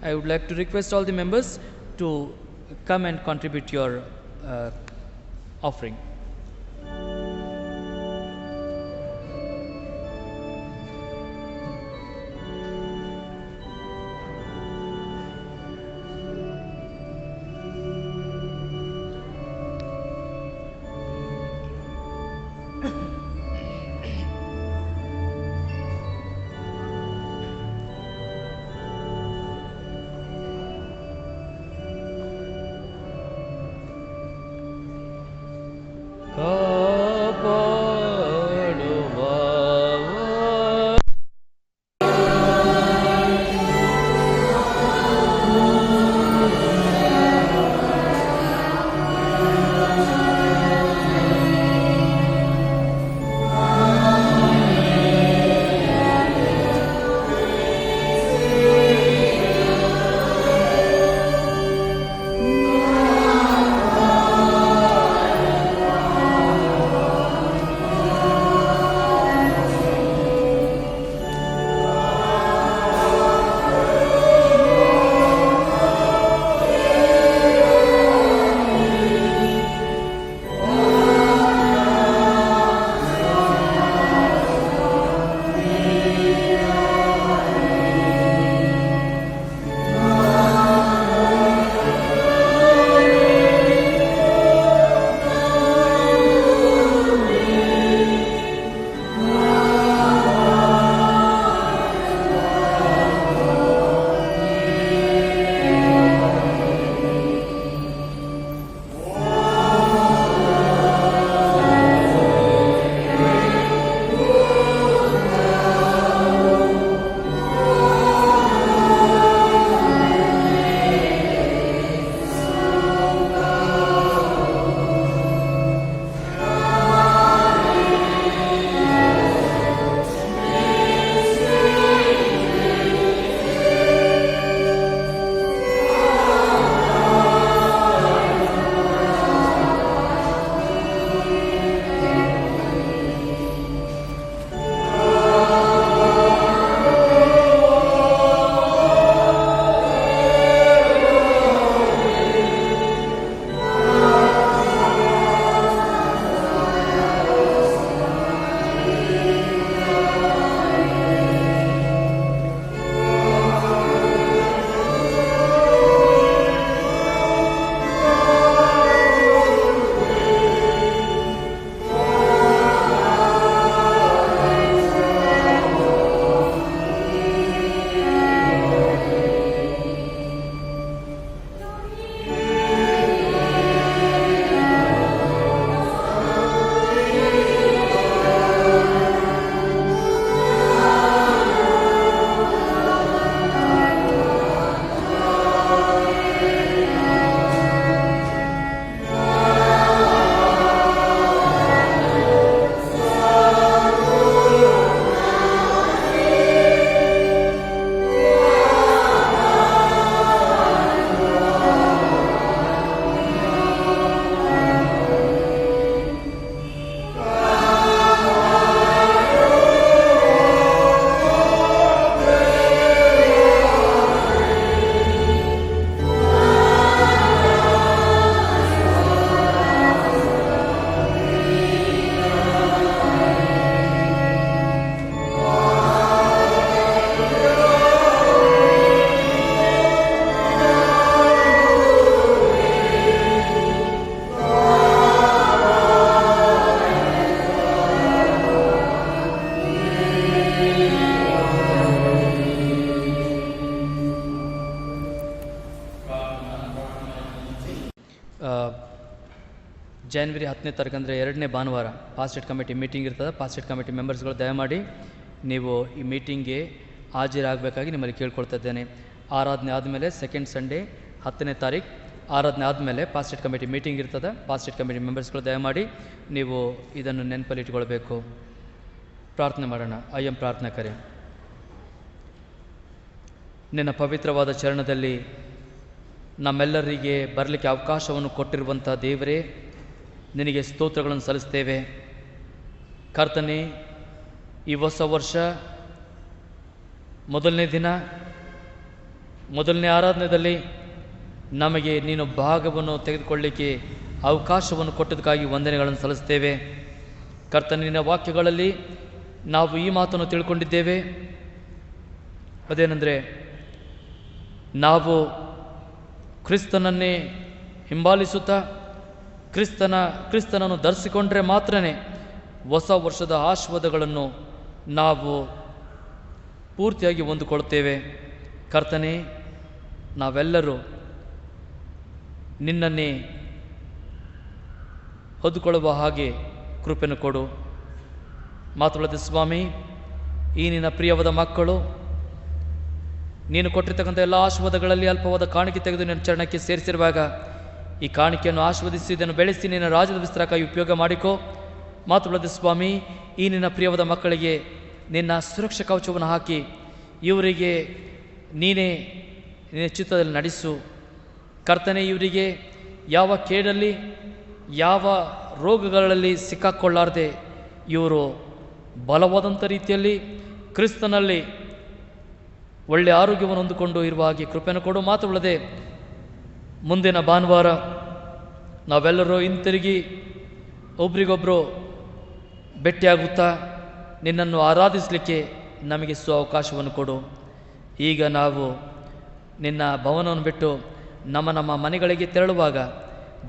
A: I would like to request all the members to come and contribute your offering. ಜನವರಿ 10ನೇ ತಾರೀಕು ಅಂದರೆ 2ನೇ ಭಾನುವಾರ ಪಾಸ್ಟೇಟ್ ಕಮಿಟಿ ಮೀಟಿಂಗ್ ಇರ್ತದೆ. ಪಾಸ್ಟೇಟ್ ಕಮಿಟಿ ಮೆಂಬರ್ಸ್ಗಳು ದಯಮಾಡಿ ನೀವು ಈ ಮೀಟಿಂಗ್ಗೆ ಹಾಜರಾಗಬೇಕಾಗಿ ನಿಮ್ಮಲ್ಲಿ ಕೇಳ್ಕೊಳ್ತಾ ಇದ್ದೇನೆ. ಆರಾಧನೆ ಆದಮೇಲೆ ಸೆಕೆಂಡ್ ಸಂಡೇ 10ನೇ ತಾರೀಕು ಆರಾಧನೆ ಆದಮೇಲೆ ಪಾಸ್ಟೇಟ್ ಕಮಿಟಿ ಮೀಟಿಂಗ್ ಇರ್ತದೆ. ಪಾಸ್ಟೇಟ್ ಕಮಿಟಿ ಮೆಂಬರ್ಸ್ಗಳು ದಯಮಾಡಿ ನೀವು ಇದನ್ನು ನೆನಪಲ್ಲಿ ಇಟ್ಕೊಳ್ಬೇಕು. ಪ್ರಾರ್ಥನೆ ಮಾಡೋಣ. ಅಯ್ಯಂ ಪ್ರಾರ್ಥನೆ ಕರೆ. ನಿನ್ನ ಪವಿತ್ರವಾದ ಚರಣದಲ್ಲಿ ನಮ್ಮೆಲ್ಲರಿಗೆ ಬರಲಿಕ್ಕೆ ಅವಕಾಶವನ್ನು ಕೊಟ್ಟಿರುವಂಥ ದೇವರೇ, ನಿನಗೆ ಸ್ತೋತ್ರಗಳನ್ನು ಸಲ್ಲಿಸ್ತೇವೆ. ಕರ್ತನೇ, ಈ ಹೊಸ ವರ್ಷ ಮೊದಲನೇ ದಿನ ಮೊದಲನೇ ಆರಾಧನೆಯಲ್ಲಿ ನಮಗೆ ನೀನು ಭಾಗವನ್ನು ತೆಗೆದುಕೊಳ್ಳಲಿಕ್ಕೆ ಅವಕಾಶವನ್ನು ಕೊಟ್ಟದಕ್ಕಾಗಿ ವಂದನೆಗಳನ್ನು ಸಲ್ಲಿಸ್ತೇವೆ. ಕರ್ತನೇ, ನಿನ್ನ ವಾಕ್ಯಗಳಲ್ಲಿ ನಾವು ಈ ಮಾತನ್ನು ತಿಳ್ಕೊಂಡಿದ್ದೇವೆ. ಅದೇನೆಂದರೆ, ನಾವು ಕ್ರಿಸ್ತನನ್ನೇ ಹಿಂಬಾಲಿಸುತ್ತಾ ಕ್ರಿಸ್ತನನ್ನು ಧರಿಸಿಕೊಂಡ್ರೆ ಮಾತ್ರನೇ ಹೊಸ ವರ್ಷದ ಆಶೀರ್ವಾದಗಳನ್ನು ನಾವು ಪೂರ್ತಿಯಾಗಿ ಹೊಂದಿಕೊಳ್ಳುತ್ತೇವೆ. ಕರ್ತನೇ, ನಾವೆಲ್ಲರೂ ನಿನ್ನನ್ನೇ ಹೊಂದಿಕೊಳ್ಳುವ ಹಾಗೆ ಕೃಪೆಯನ್ನು ಕೊಡು. ಮಾತುಳ್ಳದೆ ಸ್ವಾಮಿ, ಈ ನಿನ್ನ ಪ್ರಿಯವಾದ ಮಕ್ಕಳು ನೀನು ಕೊಟ್ಟಿರ್ತಕ್ಕಂಥ ಎಲ್ಲ ಆಶೀರ್ವಾದಗಳಲ್ಲಿ ಅಲ್ಪವಾದ ಕಾಣಿಕೆ ತೆಗೆದು ನಿನ್ನ ಚರಣಕ್ಕೆ ಸೇರಿಸಿರುವಾಗ ಈ ಕಾಣಿಕೆಯನ್ನು ಆಶೀರ್ವದಿಸಿ ಇದನ್ನು ಬೆಳೆಸಿ ನಿನ್ನ ರಾಜ್ಯದ ವಿಸ್ತಾರಕ್ಕಾಗಿ ಉಪಯೋಗ ಮಾಡಿಕೋ. ಮಾತುಳ್ಳದೆ ಸ್ವಾಮಿ, ಈ ನಿನ್ನ ಪ್ರಿಯವಾದ ಮಕ್ಕಳಿಗೆ ನಿನ್ನ ಸುರಕ್ಷಾ ಕವಚವನ್ನು ಹಾಕಿ ಇವರಿಗೆ ನೀನೇ ನಿನ್ನ ಚಿತ್ತದಲ್ಲಿ ನಡೆಸು. ಕರ್ತನೆ, ಇವರಿಗೆ ಯಾವ ಕೇಡಲ್ಲಿ ಯಾವ ರೋಗಗಳಲ್ಲಿ ಸಿಕ್ಕಾಕೊಳ್ಳಾರದೆ ಇವರು ಬಲವಾದಂಥ ರೀತಿಯಲ್ಲಿ ಕ್ರಿಸ್ತನಲ್ಲಿ ಒಳ್ಳೆಯ ಆರೋಗ್ಯವನ್ನು ಹೊಂದಿಕೊಂಡು ಇರುವ ಹಾಗೆ ಕೃಪೆಯನ್ನು ಕೊಡು. ಮಾತುಳ್ಳದೆ ಮುಂದಿನ ಭಾನುವಾರ ನಾವೆಲ್ಲರೂ ಹಿಂತಿರುಗಿ ಒಬ್ರಿಗೊಬ್ಬರು ಭೇಟಿಯಾಗುತ್ತಾ ನಿನ್ನನ್ನು ಆರಾಧಿಸಲಿಕ್ಕೆ ನಮಗೆ ಅವಕಾಶವನ್ನು ಕೊಡು. ಈಗ ನಾವು ನಿನ್ನ ಭವನವನ್ನು ಬಿಟ್ಟು ನಮ್ಮ ಮನೆಗಳಿಗೆ ತೆರಳುವಾಗ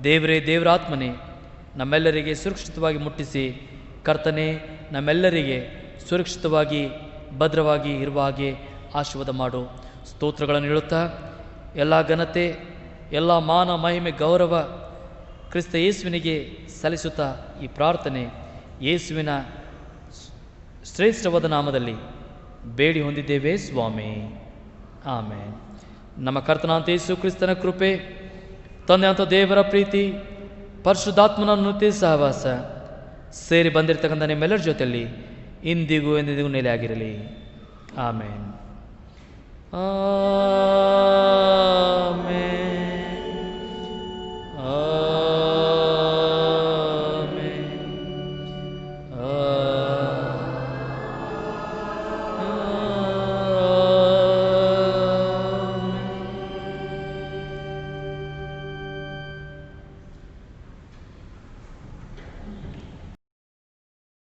A: ದೇವರೇ, ದೇವರಾತ್ಮನೇ ನಮ್ಮೆಲ್ಲರಿಗೆ ಸುರಕ್ಷಿತವಾಗಿ ಮುಟ್ಟಿಸಿ ಕರ್ತನೆ, ನಮ್ಮೆಲ್ಲರಿಗೆ ಸುರಕ್ಷಿತವಾಗಿ ಭದ್ರವಾಗಿ ಇರುವ ಹಾಗೆ ಆಶೀರ್ವಾದ ಮಾಡು. ಸ್ತೋತ್ರಗಳನ್ನು ಹೇಳುತ್ತಾ ಎಲ್ಲ ಘನತೆ, ಎಲ್ಲ ಮಾನ, ಮಹಿಮೆ, ಗೌರವ ಕ್ರಿಸ್ತ ಯೇಸುವಿನಿಗೆ ಸಲ್ಲಿಸುತ್ತಾ ಈ ಪ್ರಾರ್ಥನೆ ಯೇಸುವಿನ ಶ್ರೇಷ್ಠವಾದ ನಾಮದಲ್ಲಿ ಬೇಡಿ ಹೊಂದಿದ್ದೇವೆ ಸ್ವಾಮಿ, ಆಮೇನ್. ನಮ್ಮ ಕರ್ತನಾಂತ ಯೇಸು ಕ್ರಿಸ್ತನ ಕೃಪೆ, ತಂದೆಯಂತ ದೇವರ ಪ್ರೀತಿ, ಪರಿಶುದ್ಧಾತ್ಮನ ನಿತ್ಯ ಸಹವಾಸ ಸೇರಿ ಬಂದಿರತಕ್ಕಂಥ ನಿಮ್ಮೆಲ್ಲರ ಜೊತೆಯಲ್ಲಿ ಇಂದಿಗೂ ಎಂದಿಗೂ ನೆಲೆಯಾಗಿರಲಿ. ಆಮೇನ್.